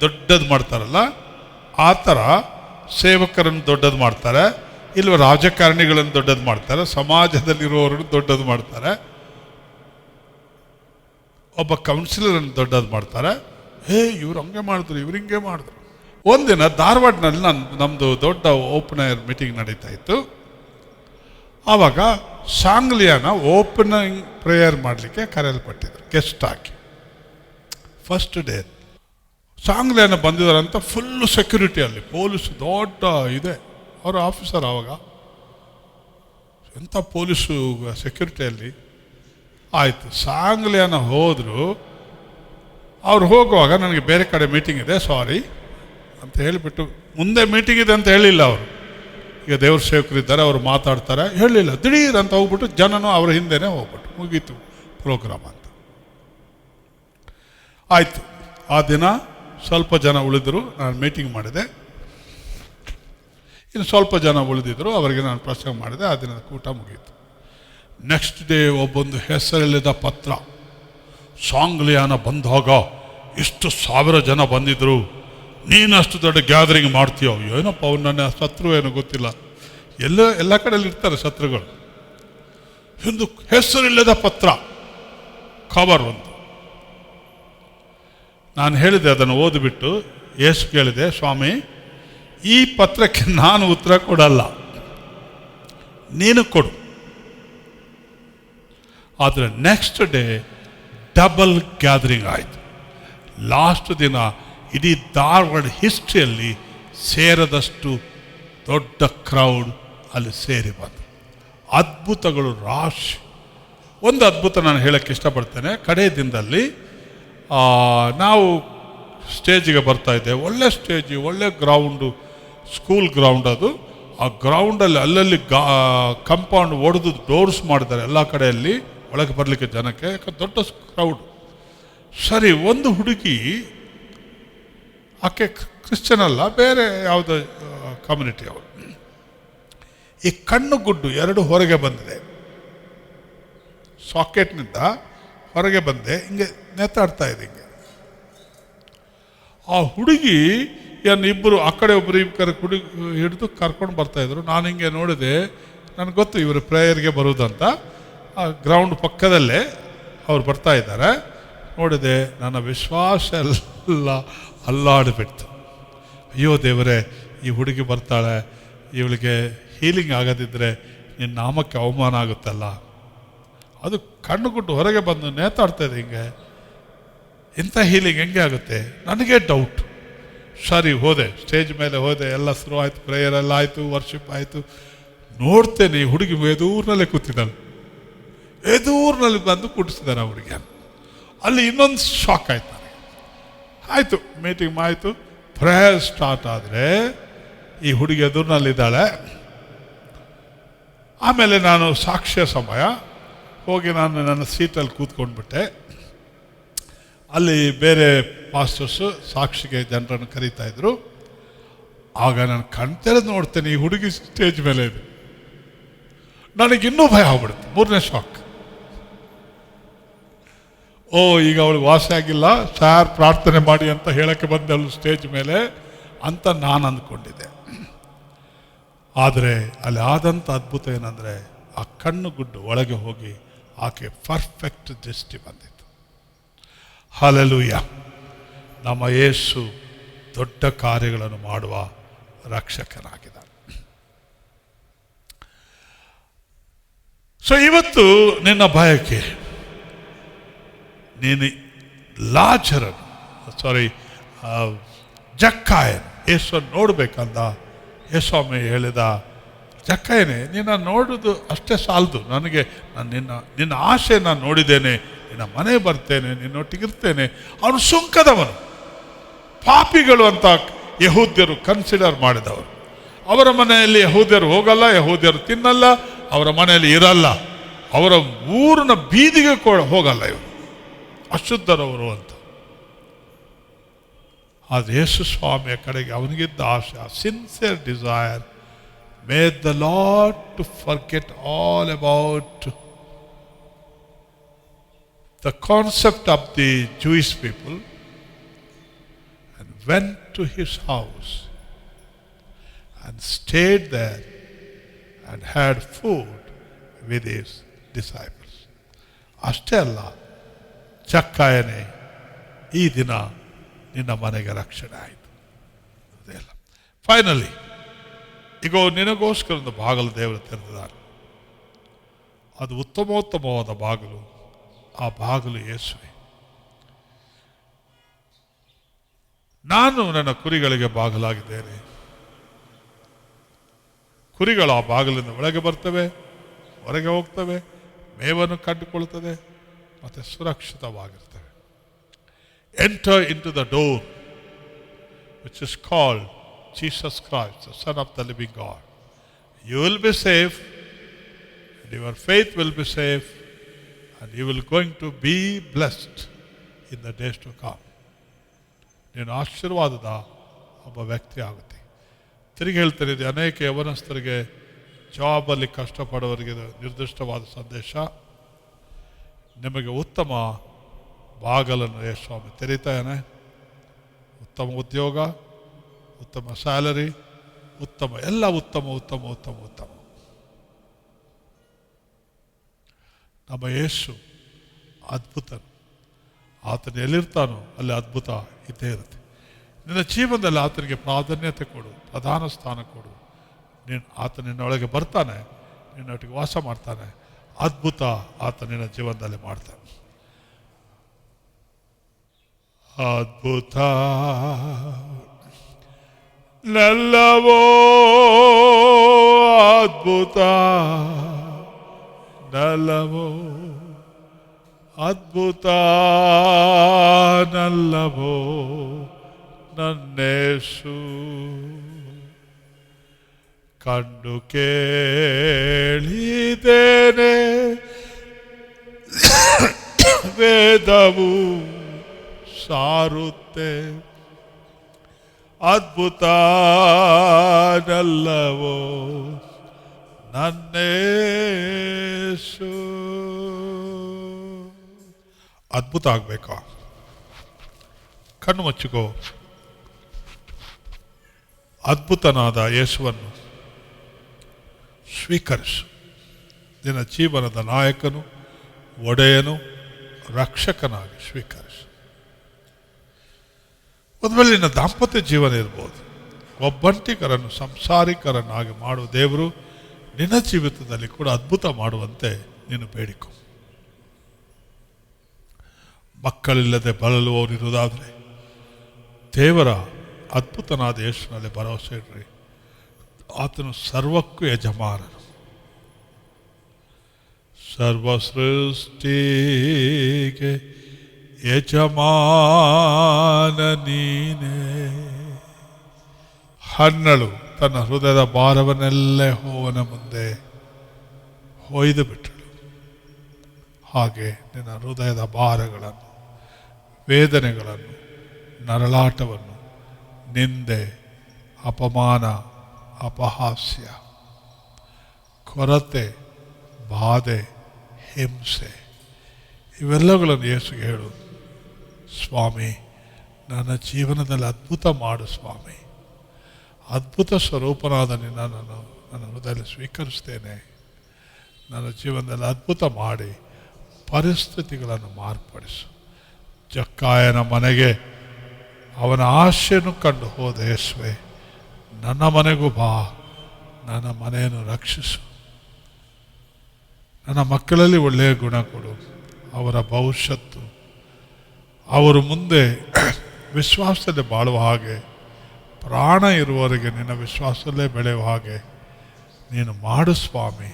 ದೊಡ್ಡದು ಮಾಡ್ತಾರಲ್ಲ, ಆ ಥರ ಸೇವಕರನ್ನು ದೊಡ್ಡದು ಮಾಡ್ತಾರೆ, ಇಲ್ವ ರಾಜಕಾರಣಿಗಳನ್ನು ದೊಡ್ಡದು ಮಾಡ್ತಾರೆ, ಸಮಾಜದಲ್ಲಿರುವವರನ್ನು ದೊಡ್ಡದು ಮಾಡ್ತಾರೆ, ಒಬ್ಬ ಕೌನ್ಸಿಲರನ್ನು ದೊಡ್ಡದು ಮಾಡ್ತಾರೆ. ಇವ್ರು ಹಂಗೆ ಮಾಡಿದ್ರು, ಇವ್ರು ಹಿಂಗೆ ಮಾಡಿದ್ರು. ಒಂದಿನ ಧಾರವಾಡನಲ್ಲಿ ನಮ್ಮದು ದೊಡ್ಡ ಓಪನ್ ಏರ್ ಮೀಟಿಂಗ್ ನಡೀತಾ ಇತ್ತು. ಆವಾಗ ಸಾಂಗ್ಲಿಯಾನ ಓಪನಿಂಗ್ ಪ್ರೇಯರ್ ಮಾಡಲಿಕ್ಕೆ ಕರೆಯಲ್ಪಟ್ಟಿದ್ರು, ಗೆಸ್ಟ್ ಆಗಿ. ಫಸ್ಟ್ ಡೇ ಸಾಂಗ್ಲಿಯಾನ ಬಂದಿದ್ದಾರಂತ ಫುಲ್ಲು ಸೆಕ್ಯೂರಿಟಿ, ಅಲ್ಲಿ ಪೊಲೀಸ್ ದೊಡ್ಡ ಇದೆ, ಅವರ ಆಫೀಸರ್. ಆವಾಗ ಎಂಥ ಪೊಲೀಸು ಸೆಕ್ಯೂರಿಟಿಯಲ್ಲಿ. ಆಯಿತು, ಸಾಂಗ್ಲಿಯಾನ ಹೋದರು. ಅವ್ರು ಹೋಗುವಾಗ ನನಗೆ ಬೇರೆ ಕಡೆ ಮೀಟಿಂಗ್ ಇದೆ, ಸಾರಿ ಅಂತ ಹೇಳಿಬಿಟ್ಟು, ಮುಂದೆ ಮೀಟಿಂಗ್ ಇದೆ ಅಂತ ಹೇಳಿಲ್ಲ ಅವರು. ಈಗ ದೇವ್ರ ಸೇವಕರಿದ್ದಾರೆ, ಅವರು ಮಾತಾಡ್ತಾರೆ, ಹೇಳಿಲ್ಲ. ದಿಢೀರ್ ಅಂತ ಹೋಗ್ಬಿಟ್ಟು ಜನನೂ ಅವರ ಹಿಂದೆನೇ ಹೋಗ್ಬಿಟ್ಟು ಮುಗೀತು ಪ್ರೋಗ್ರಾಮ್ ಅಂತ. ಆಯಿತು, ಆ ದಿನ ಸ್ವಲ್ಪ ಜನ ಉಳಿದರು, ನಾನು ಮೀಟಿಂಗ್ ಮಾಡಿದೆ. ಇನ್ನು ಸ್ವಲ್ಪ ಜನ ಉಳಿದಿದ್ದರು, ಅವರಿಗೆ ನಾನು ಪ್ರಸಂಗ ಮಾಡಿದೆ. ಆ ದಿನದ ಕೂಟ ಮುಗೀತು. ನೆಕ್ಸ್ಟ್ ಡೇ ಒಬ್ಬೊಂದು ಹೆಸರಿಲ್ಲದ ಪತ್ರ. ಸಾಂಗ್ಲಿಯಾನ ಬಂದಾಗ ಇಷ್ಟು 1000 ಜನ ಬಂದಿದ್ರು, ನೀನಷ್ಟು ದೊಡ್ಡ ಗ್ಯಾದರಿಂಗ್ ಮಾಡ್ತೀಯೋ? ಏನಪ್ಪ, ಅವ್ನು ನನ್ನ ಶತ್ರು ಏನೋ ಗೊತ್ತಿಲ್ಲ. ಎಲ್ಲ ಕಡೆಯಲ್ಲಿ ಇರ್ತಾರೆ ಶತ್ರುಗಳು. ಒಂದು ಹೆಸರಿಲ್ಲದ ಪತ್ರ, ಕವರ್ ಒಂದು. ನಾನು ಹೇಳಿದೆ, ಅದನ್ನು ಓದಿಬಿಟ್ಟು ಯೇಸು ಕೇಳಿದೆ, ಸ್ವಾಮಿ, ಈ ಪತ್ರಕ್ಕೆ ನಾನು ಉತ್ತರ ಕೊಡಲ್ಲ, ನೀನು ಕೊಡು. ಆದರೆ ನೆಕ್ಸ್ಟ್ ಡೇ ಡಬಲ್ ಗ್ಯಾದರಿಂಗ್ ಆಯಿತು. ಲಾಸ್ಟ್ ದಿನ ಇಡೀ ಧಾರವಾಡ ಹಿಸ್ಟ್ರಿಯಲ್ಲಿ ಸೇರದಷ್ಟು ದೊಡ್ಡ ಕ್ರೌಡ್ ಅಲ್ಲಿ ಸೇರಿ ಬಂತು. ಅದ್ಭುತಗಳು ರಾಶಿ. ಒಂದು ಅದ್ಭುತ ನಾನು ಹೇಳೋಕ್ಕೆ ಇಷ್ಟಪಡ್ತೇನೆ. ಕಡೇ ದಿನದಲ್ಲಿ ನಾವು ಸ್ಟೇಜಿಗೆ ಬರ್ತಾ ಇದ್ದೇವೆ. ಒಳ್ಳೆ ಸ್ಟೇಜು, ಒಳ್ಳೆ ಗ್ರೌಂಡು, ಸ್ಕೂಲ್ ಗ್ರೌಂಡ್ ಅದು. ಆ ಗ್ರೌಂಡಲ್ಲಿ ಅಲ್ಲಲ್ಲಿ ಕಂಪೌಂಡ್ ಒಡೆದು ಡೋರ್ಸ್ ಮಾಡಿದ್ದಾರೆ ಎಲ್ಲ ಕಡೆಯಲ್ಲಿ, ಒಳಗೆ ಬರಲಿಕ್ಕೆ ಜನಕ್ಕೆ, ಯಾಕಂದ್ರೆ ದೊಡ್ಡ ಕ್ರೌಡ್. ಸರಿ, ಒಂದು ಹುಡುಗಿ, ಆಕೆ ಕ್ರಿಶ್ಚಿಯನ್ ಅಲ್ಲ, ಬೇರೆ ಯಾವುದೋ ಕಮ್ಯುನಿಟಿ ಅವರು. ಈ ಕಣ್ಣು ಗುಡ್ಡು 2 ಹೊರಗೆ ಬಂದಿದೆ, ಸಾಕೆಟ್ನಿಂದ ಹೊರಗೆ ಬಂದೆ, ಹಿಂಗೆ ನೇತಾಡ್ತಾ ಇದೆ ಹಿಂಗೆ. ಆ ಹುಡುಗಿ ಇಬ್ಬರು ಆ ಕಡೆ ಒಬ್ಬರು ಹುಡುಗಿ ಹಿಡಿದು ಕರ್ಕೊಂಡು ಬರ್ತಾಯಿದ್ರು. ನಾನು ಹಿಂಗೆ ನೋಡಿದೆ, ನನಗೆ ಗೊತ್ತು ಇವರು ಪ್ರೇಯರ್ಗೆ ಬರುವುದಂತ. ಆ ಗ್ರೌಂಡ್ ಪಕ್ಕದಲ್ಲೇ ಅವ್ರು ಬರ್ತಾ ಇದ್ದಾರೆ. ನೋಡಿದೆ, ನನ್ನ ವಿಶ್ವಾಸ ಎಲ್ಲ ಅಲ್ಲಾಡಿಬಿಡ್ತು. ಅಯ್ಯೋ ದೇವರೇ, ಈ ಹುಡುಗಿ ಬರ್ತಾಳೆ, ಇವಳಿಗೆ ಹೀಲಿಂಗ್ ಆಗದಿದ್ದರೆ ನಿನ್ನ ನಾಮಕ್ಕೆ ಅವಮಾನ ಆಗುತ್ತಲ್ಲ. ಅದು ಕಣ್ಣುಗುಟ್ಟು ಹೊರಗೆ ಬಂದು ನೇತಾಡ್ತಾ ಇದೆ ಹಿಂಗೆ. ಇಂಥ ಹೀಲಿಂಗ್ ಹೆಂಗೆ ಆಗುತ್ತೆ? ನನಗೆ ಡೌಟ್. ಸರಿ, ಹೋದೆ, ಸ್ಟೇಜ್ ಮೇಲೆ ಹೋದೆ, ಎಲ್ಲ ಶುರು ಆಯಿತು, ಪ್ರೇಯರ್ ಎಲ್ಲ ಆಯಿತು, ವರ್ಷಿಪ್ ಆಯಿತು. ನೋಡ್ತೇನೆ, ಈ ಹುಡುಗಿ ಎದೂರಿನಲ್ಲೇ ಕೂತಿದ್ದಾಳೆ. ಎದೂರಿನಲ್ಲಿ ಬಂದು ಕೂಡಿಸಿದ್ದಾರೆ ಅವ್ರಿಗೆ. ಅಲ್ಲಿ ಇನ್ನೊಂದು ಶಾಕ್ ಆಯ್ತು ನನಗೆ. ಆಯಿತು, ಮೀಟಿಂಗ್ ಆಯಿತು, ಪ್ರೇಯರ್ ಸ್ಟಾರ್ಟ್ ಆದರೆ ಈ ಹುಡುಗಿ ಎದುರಿನಲ್ಲಿದ್ದಾಳೆ. ಆಮೇಲೆ ನಾನು ಸಾಕ್ಷ್ಯ ಸಮಯ ಹೋಗಿ ನಾನು ನನ್ನ ಸೀಟಲ್ಲಿ ಕೂತ್ಕೊಂಡ್ಬಿಟ್ಟೆ. ಅಲ್ಲಿ ಬೇರೆ ಪಾಸ್ಟರ್ಸು ಸಾಕ್ಷಿಗೆ ಜನರನ್ನು ಕರೀತಾ ಇದ್ರು. ಆಗ ನಾನು ಕಣ್ತೆರೆದು ನೋಡ್ತೇನೆ, ಈ ಹುಡುಗಿ ಸ್ಟೇಜ್ ಮೇಲೆ ಇದೆ. ನನಗಿನ್ನೂ ಭಯ ಆಗ್ಬಿಡುತ್ತೆ. 3ನೇ ಶಾಕ್. ಈಗ ಅವಳಿಗೆ ವಾಸಿ ಆಗಿಲ್ಲ, ಸಾರ್ ಪ್ರಾರ್ಥನೆ ಮಾಡಿ ಅಂತ ಹೇಳಕ್ಕೆ ಬಂದಳು ಸ್ಟೇಜ್ ಮೇಲೆ ಅಂತ ನಾನು ಅಂದ್ಕೊಂಡಿದ್ದೆ. ಆದರೆ ಅಲ್ಲಿ ಆದಂಥ ಅದ್ಭುತ ಏನಂದರೆ, ಆ ಕಣ್ಣು ಗುಡ್ಡು ಒಳಗೆ ಹೋಗಿ ಆಕೆ ಪರ್ಫೆಕ್ಟ್ ದೃಷ್ಟಿ ಬಂದಿತ್ತು. ಹಲ್ಲೆಲೂಯಾ. ನಮ್ಮ ಯೇಸು ದೊಡ್ಡ ಕಾರ್ಯಗಳನ್ನು ಮಾಡುವ ರಕ್ಷಕನಾಗಿದ್ದಾನೆ. ಸೊ ಇವತ್ತು ನಿನ್ನ ಬಯಕೆ, ನೀನು ಜಕ್ಕಾಯನ್ ಯೇಸುವನ್ನು ನೋಡ್ಬೇಕಂದ. ಯೇಸ್ವಾಮಿ ಹೇಳಿದ, ಜಕ್ಕಾಯನೇ ನಿನ್ನ ನೋಡೋದು ಅಷ್ಟೇ ಸಾಲದು, ನನಗೆ ನಿನ್ನ ಆಸೆ ನಾನು ನೋಡಿದ್ದೇನೆ, ನಿನ್ನ ಮನೆ ಬರ್ತೇನೆ, ನಿನ್ನೊಟ್ಟಿಗಿರ್ತೇನೆ. ಅವನು ಸುಂಕದವನು, ಪಾಪಿಗಳು ಅಂತ ಯಹೂದ್ಯರು ಕನ್ಸಿಡರ್ ಮಾಡಿದವರು. ಅವರ ಮನೆಯಲ್ಲಿ ಯಹೂದ್ಯರು ಹೋಗಲ್ಲ, ಯಹೂದ್ಯರು ತಿನ್ನಲ್ಲ, ಅವರ ಮನೆಯಲ್ಲಿ ಇರಲ್ಲ, ಅವರ ಊರಿನ ಬೀದಿಗೆ ಹೋಗಲ್ಲ, ಇವರು ಅಶುದ್ಧರವರು ಅಂತ. ಆದರೆ ಯೇಸು ಸ್ವಾಮಿಯ ಕಡೆಗೆ ಅವನಿಗಿದ್ದ ಆಸೆ, sincere desire, made the Lord to forget all about the concept of the Jewish people and went to his house and stayed there and had food with his disciples. ಅಷ್ಟೇ ಅಲ್ಲ, ಚಕ್ಕಾಯನೇ ಈ ದಿನ ನಿನ್ನ ಮನೆಗೆ ರಕ್ಷಣೆ ಆಯಿತು. ಅದೆಲ್ಲ ಫೈನಲಿ ಈಗ ನಿನಗೋಸ್ಕರ ಒಂದು ಬಾಗಿಲು ದೇವರು ತೆರೆದಿದ್ದಾರೆ. ಅದು ಉತ್ತಮೋತ್ತಮವಾದ ಬಾಗಿಲು. ಆ ಬಾಗಿಲು ಯೇಸುವೆ. ನಾನು ನನ್ನ ಕುರಿಗಳಿಗೆ ಬಾಗಿಲಾಗಿದ್ದೇನೆ. ಕುರಿಗಳು ಆ ಬಾಗಿಲಿಂದ ಒಳಗೆ ಬರ್ತವೆ, ಹೊರಗೆ ಹೋಗ್ತವೆ, ಮೇವನ್ನು ಕಂಡುಕೊಳ್ತದೆ ಮತ್ತು ಸುರಕ್ಷಿತವಾಗಿರ್ತವೆ. Enter into the door which is called Jesus Christ, the Son of the living God. You will be safe, and your faith will be safe, and you will going to be blessed in the days to come. ನೀನು ಆಶೀರ್ವಾದದ ಒಬ್ಬ ವ್ಯಕ್ತಿ ಆಗುತ್ತೆ. ತಿರುಗಿ ಹೇಳ್ತಾರೆ, ಇದು ಅನೇಕ ಯವನಸ್ಥರಿಗೆ, ಜಾಬಲ್ಲಿ ಕಷ್ಟಪಡೋರಿಗೆ ನಿರ್ದಿಷ್ಟವಾದ ಸಂದೇಶ. ನಿಮಗೆ ಉತ್ತಮ ಬಾಗಲನ್ನು ಯೇಸ್ವಾಮಿ ತೆರೀತಾನೆ. ಉತ್ತಮ ಉದ್ಯೋಗ, ಉತ್ತಮ ಸ್ಯಾಲರಿ, ಉತ್ತಮ ಎಲ್ಲ ಉತ್ತಮ ಉತ್ತಮ ಉತ್ತಮ ಉತ್ತಮ. ನಮ್ಮ ಯೇಸು ಅದ್ಭುತ. ಆತನ ಎಲ್ಲಿರ್ತಾನೋ ಅಲ್ಲಿ ಅದ್ಭುತ ಇದ್ದೇ ಇರುತ್ತೆ. ನಿನ್ನ ಜೀವನದಲ್ಲಿ ಆತನಿಗೆ ಪ್ರಾಧಾನ್ಯತೆ ಕೊಡು, ಪ್ರಧಾನ ಸ್ಥಾನ ಕೊಡು. ಆತ ನಿನ್ನೊಳಗೆ ಬರ್ತಾನೆ, ನಿನ್ನೊಟ್ಟಿಗೆ ವಾಸ ಮಾಡ್ತಾನೆ. ಅದ್ಭುತ ಆತ ನಿನ್ನ ಜೀವನದಲ್ಲಿ ಮಾಡ್ತಾನೆ. ಅದ್ಭುತ ನಲ್ಲವೋ ಅದ್ಭುತ ನಲ್ಲವೋ ಅದ್ಭುತ ನಲ್ಲವೋ ನನ್ನೇಸು ಕಂಡು ಕೇಳಿದ್ದೇನೆ ವೇದವು ಸಾರುತ್ತೆ ಅದ್ಭುತ ನಲ್ಲವೋ ನನ್ನೇಸು. ಅದ್ಭುತ ಆಗ್ಬೇಕಾ? ಕಣ್ಣು ಮುಚ್ಚಿಕೋ. ಅದ್ಭುತನಾದ ಯೇಸುವನ್ನು ಸ್ವೀಕರಿಸು. ನಿನ್ನ ಜೀವನದ ನಾಯಕನು, ಒಡೆಯನು, ರಕ್ಷಕನಾಗಿ ಸ್ವೀಕರಿಸು. ಮೊದಲು ನಿನ್ನ ದಾಂಪತ್ಯ ಜೀವನ ಇರ್ಬೋದು. ಒಬ್ಬಂಟಿಗರನ್ನು ಸಂಸಾರಿಕರನ್ನಾಗಿ ಮಾಡುವ ದೇವರು ನಿನ್ನ ಜೀವಿತದಲ್ಲಿ ಕೂಡ ಅದ್ಭುತ ಮಾಡುವಂತೆ ನೀನು ಬೇಡಿಕೊ. ಮಕ್ಕಳಿಲ್ಲದೆ ಬಳಲುವವರಿರುವುದಾದರೆ ದೇವರ ಅದ್ಭುತನಾದ ಯೇಸುವಿನಲ್ಲಿ ಭರವಸೆ ಇಡ್ರಿ. ಆತನು ಸರ್ವಕ್ಕೂ ಯಜಮಾನನು. ಸರ್ವ ಸೃಷ್ಟಿಗೆ ಯಜಮಾನ ನೀನೇ. ಹನ್ನಳು ತನ್ನ ಹೃದಯದ ಭಾರವನ್ನೆಲ್ಲ ಯೆಹೋವನ ಮುಂದೆ ಹೊಯ್ದು ಬಿಟ್ಟಳು. ಹಾಗೆ ನಿನ್ನ ಹೃದಯದ ಭಾರಗಳನ್ನು, ವೇದನೆಗಳನ್ನು, ನರಳಾಟವನ್ನು, ನಿಂದೆ, ಅಪಮಾನ, ಅಪಹಾಸ್ಯ, ಕೊರತೆ, ಬಾಧೆ, ಹಿಂಸೆ ಇವೆಲ್ಲಗಳನ್ನು ಯೇಸುಗೆ ಹೇಳು. ಸ್ವಾಮಿ, ನನ್ನ ಜೀವನದಲ್ಲಿ ಅದ್ಭುತ ಮಾಡು ಸ್ವಾಮಿ. ಅದ್ಭುತ ಸ್ವರೂಪನಾದ ನಿನ್ನನ್ನು ನನ್ನ ಹೃದಯದಲ್ಲಿ ಸ್ವೀಕರಿಸ್ತೇನೆ. ನನ್ನ ಜೀವನದಲ್ಲಿ ಅದ್ಭುತ ಮಾಡಿ ಪರಿಸ್ಥಿತಿಗಳನ್ನು ಮಾರ್ಪಡಿಸು. ಜಕ್ಕಾಯನ ಮನೆಗೆ ಅವನ ಆಶೆಯನ್ನು ಕಂಡು ಹೋದ ಯೇಸುವೆ, ನನ್ನ ಮನೆಗೂ ಬಾ, ನನ್ನ ಮನೆಯನ್ನು ರಕ್ಷಿಸು. ನನ್ನ ಮಕ್ಕಳಲ್ಲಿ ಒಳ್ಳೆಯ ಗುಣ ಕೊಡು. ಅವರ ಭವಿಷ್ಯತ್ತು, ಅವರು ಮುಂದೆ ವಿಶ್ವಾಸದಲ್ಲಿ ಬಾಳುವ ಹಾಗೆ, ಪ್ರಾಣ ಇರುವವರೆಗೆ ನಿನ್ನ ವಿಶ್ವಾಸದಲ್ಲೇ ಬೆಳೆಯುವ ಹಾಗೆ ನೀನು ಮಾಡು ಸ್ವಾಮಿ.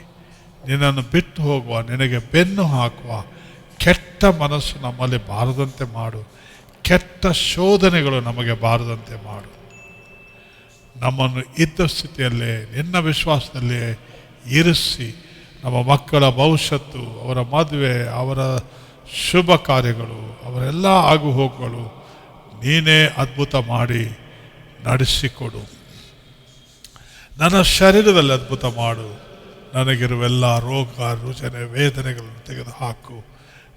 ನಿನ್ನನ್ನು ಬಿಟ್ಟು ಹೋಗುವ, ನಿನಗೆ ಬೆನ್ನು ಹಾಕುವ ಕೆಟ್ಟ ಮನಸ್ಸು ನಮ್ಮಲ್ಲಿ ಬಾರದಂತೆ ಮಾಡು. ಕೆಟ್ಟ ಶೋಧನೆಗಳು ನಮಗೆ ಬಾರದಂತೆ ಮಾಡು. ನಮ್ಮನ್ನು ಇದ್ದ ಸ್ಥಿತಿಯಲ್ಲೇ ನಿನ್ನ ವಿಶ್ವಾಸದಲ್ಲೇ ಇರಿಸಿ, ನಮ್ಮ ಮಕ್ಕಳ ಭವಿಷ್ಯತ್ತು, ಅವರ ಮದುವೆ, ಅವರ ಶುಭ ಕಾರ್ಯಗಳು, ಅವರೆಲ್ಲ ಆಗು ಹೋಗುಗಳು ನೀನೇ ಅದ್ಭುತ ಮಾಡಿ ನಡೆಸಿಕೊಡು. ನನ್ನ ಶರೀರದಲ್ಲಿ ಅದ್ಭುತ ಮಾಡು. ನನಗಿರುವೆಲ್ಲ ರೋಗ, ರುಜನೆ, ವೇದನೆಗಳನ್ನು ತೆಗೆದುಹಾಕು.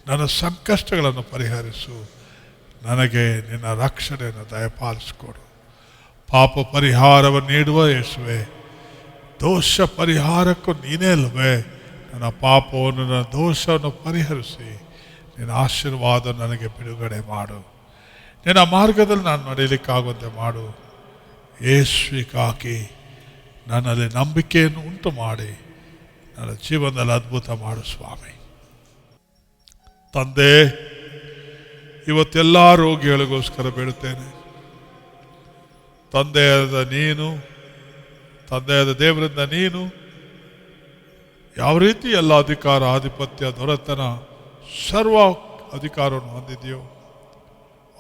ನನ್ನ ಸಂಕಷ್ಟಗಳನ್ನು ಪರಿಹರಿಸು. ನನಗೆ ನಿನ್ನ ರಕ್ಷಣೆಯನ್ನು ದಯಪಾಲಿಸಿಕೊಡು. ಪಾಪ ಪರಿಹಾರವನ್ನು ನೀಡುವ ಯೇಸುವೆ, ದೋಷ ಪರಿಹಾರಕ್ಕೂ ನೀನೇ ಅಲ್ವೇ. ನನ್ನ ಪಾಪವನ್ನು, ನನ್ನ ದೋಷವನ್ನು ಪರಿಹರಿಸಿ ನಿನ್ನ ಆಶೀರ್ವಾದ ನನಗೆ ಬಿಡುಗಡೆ ಮಾಡು. ನಿನ್ನ ಮಾರ್ಗದಲ್ಲಿ ನಾನು ನಡೆಯಲಿಕ್ಕಾಗುವಂತೆ ಮಾಡು. ಯೇಸುವಿಗಾಗಿ ನನ್ನಲ್ಲಿ ನಂಬಿಕೆಯನ್ನು ಉಂಟು ಮಾಡಿ ನನ್ನ ಜೀವನದಲ್ಲಿ ಅದ್ಭುತ ಮಾಡು ಸ್ವಾಮಿ. ತಂದೆ, ಇವತ್ತೆಲ್ಲ ರೋಗಿಗಳಿಗೋಸ್ಕರ ಬೇಡುತ್ತೇನೆ. ತಂದೆಯಾದ ನೀನು, ತಂದೆಯಾದ ದೇವರಿಂದ ನೀನು ಯಾವ ರೀತಿ ಎಲ್ಲ ಅಧಿಕಾರ, ಆಧಿಪತ್ಯ, ದೊರೆತನ, ಸರ್ವ ಅಧಿಕಾರವನ್ನು ಹೊಂದಿದೆಯೋ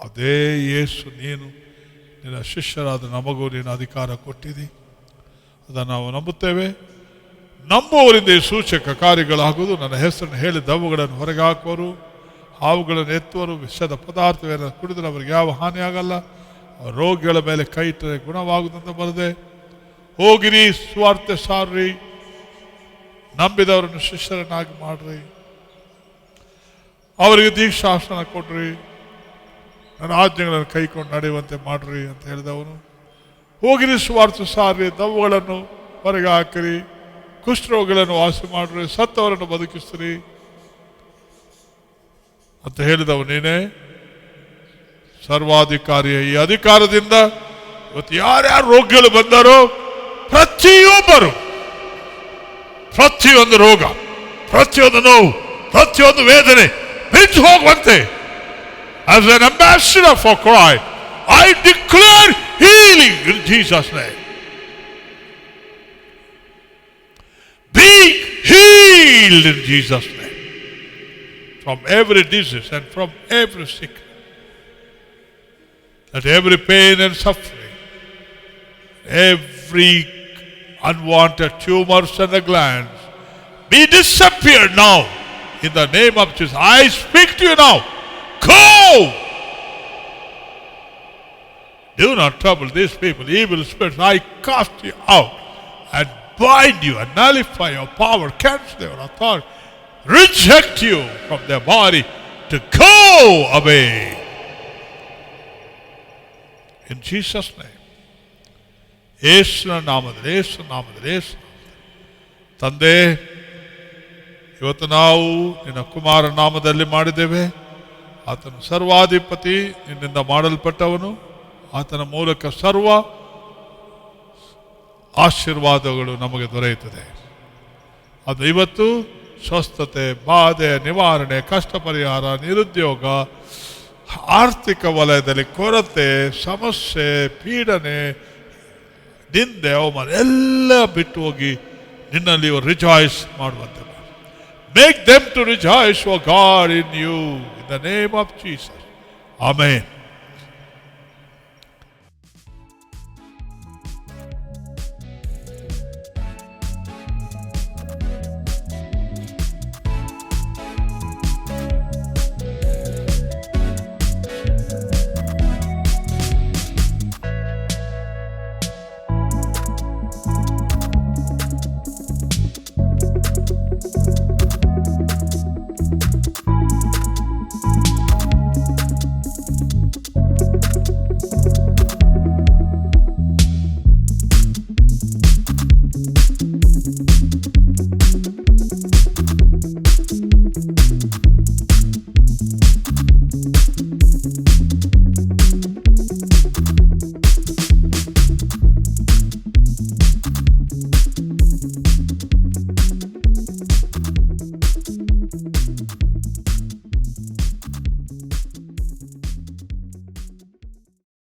ಅದೇ ಯೇಸು ನೀನು ನಿನ್ನ ಶಿಷ್ಯರಾದ ನಮಗೂ ನೀನು ಅಧಿಕಾರ ಕೊಟ್ಟಿದ್ದೀ. ಅದನ್ನು ನಾವು ನಂಬುತ್ತೇವೆ. ನಂಬುವವರಿಂದ ಈ ಸೂಚಕ ಕಾರ್ಯಗಳಾಗುವುದು. ನನ್ನ ಹೆಸರನ್ನು ಹೇಳಿ ದವ್ವಗಳನ್ನು ಹೊರಗೆ ಹಾಕುವರು, ಹಾವುಗಳನ್ನು ಎತ್ತುವರು, ವಿಷದ ಪದಾರ್ಥವನ್ನು ಕುಡಿದರೆ ಅವರಿಗೆ ಯಾವ ಹಾನಿ ಆಗಲ್ಲ, ರೋಗಿಗಳ ಮೇಲೆ ಕೈ ಇಟ್ಟರೆ ಗುಣವಾಗುವುದಂತ ಬರದೆ. ಹೋಗಿರಿ, ಸ್ವಾರ್ಥ ಸಾರ್ರಿ, ನಂಬಿದವರನ್ನು ಶಿಷ್ಯರನ್ನಾಗಿ ಮಾಡ್ರಿ, ಅವರಿಗೆ ದೀಕ್ಷಾಸನ ಕೊಡ್ರಿ, ನನ್ನ ಆಜ್ಞೆಗಳನ್ನು ಕೈಕೊಂಡು ನಡೆಯುವಂತೆ ಮಾಡ್ರಿ ಅಂತ ಹೇಳಿದವನು. ಹೋಗಿರಿ, ಸ್ವಾರ್ಥ ಸಾರ್ರಿ, ದವ್ವಗಳನ್ನು ಹೊರಗೆ ಹಾಕಿರಿ, ಕುಷ್ಠರೋಗಿಗಳನ್ನು ವಾಸಿ ಮಾಡ್ರಿ, ಸತ್ತವರನ್ನು ಬದುಕಿಸ್ರಿ ಅಂತ ಹೇಳಿದವು ನೀನೇ. ಸರ್ವಾಧಿಕಾರಿಯ ಈ ಅಧಿಕಾರದಿಂದ ಇವತ್ತು ಯಾರ್ಯಾರು ರೋಗಿಗಳು ಬಂದಾರೋ ಪ್ರತಿಯೊಬ್ಬರು, ಪ್ರತಿಯೊಂದು ರೋಗ, ಪ್ರತಿಯೊಂದು ನೋವು, ಪ್ರತಿಯೊಂದು ವೇದನೆ ಬಿಟ್ಟು ಹೋಗುವಂತೆ, as an ambassador for Christ, I declare healing in Jesus' name. Be healed in Jesus' name from every disease and from every sickness. That every pain and suffering, every unwanted tumors and the glands be disappeared now in the name of Jesus. I speak to you now. Go! Do not trouble these people, evil spirits. I cast you out and bind you and nullify your power, cancel your authority, reject you from their body to go away. In Jesus' name. ಯೇಸುವಿನ ನಾಮದಲ್ಲಿ, ಯೇಸು ನಾಮದಲ್ಲಿ, ಯೇಸು ತಂದೆ, ಇವತ್ತು ನಾವು ನಿನ್ನ ಕುಮಾರ ನಾಮದಲ್ಲಿ ಮಾಡಿದ್ದೇವೆ. ಆತನು ಸರ್ವಾಧಿಪತಿ, ನಿನ್ನಿಂದ ಮಾಡಲ್ಪಟ್ಟವನು. ಆತನ ಮೂಲಕ ಸರ್ವ ಆಶೀರ್ವಾದಗಳು ನಮಗೆ ದೊರೆಯುತ್ತದೆ. ಅದು ಇವತ್ತು ಸ್ವಸ್ಥತೆ, ಬಾಧೆ ನಿವಾರಣೆ, ಕಷ್ಟ ಪರಿಹಾರ, ನಿರುದ್ಯೋಗ, ಆರ್ಥಿಕ ವಲಯದಲ್ಲಿ ಕೊರತೆ, ಸಮಸ್ಯೆ, ಪೀಡನೆ, ನಿಂದೆ, ಅವಮಾನ ಎಲ್ಲ ಬಿಟ್ಟು ಹೋಗಿ ನಿನ್ನಲ್ಲಿ ರಿಜಾಯ್ಸ್ ಮಾಡುವಂತೆ ಮಾಡಿ. Make them to rejoice, O God, in you, in the name of Jesus. Amen.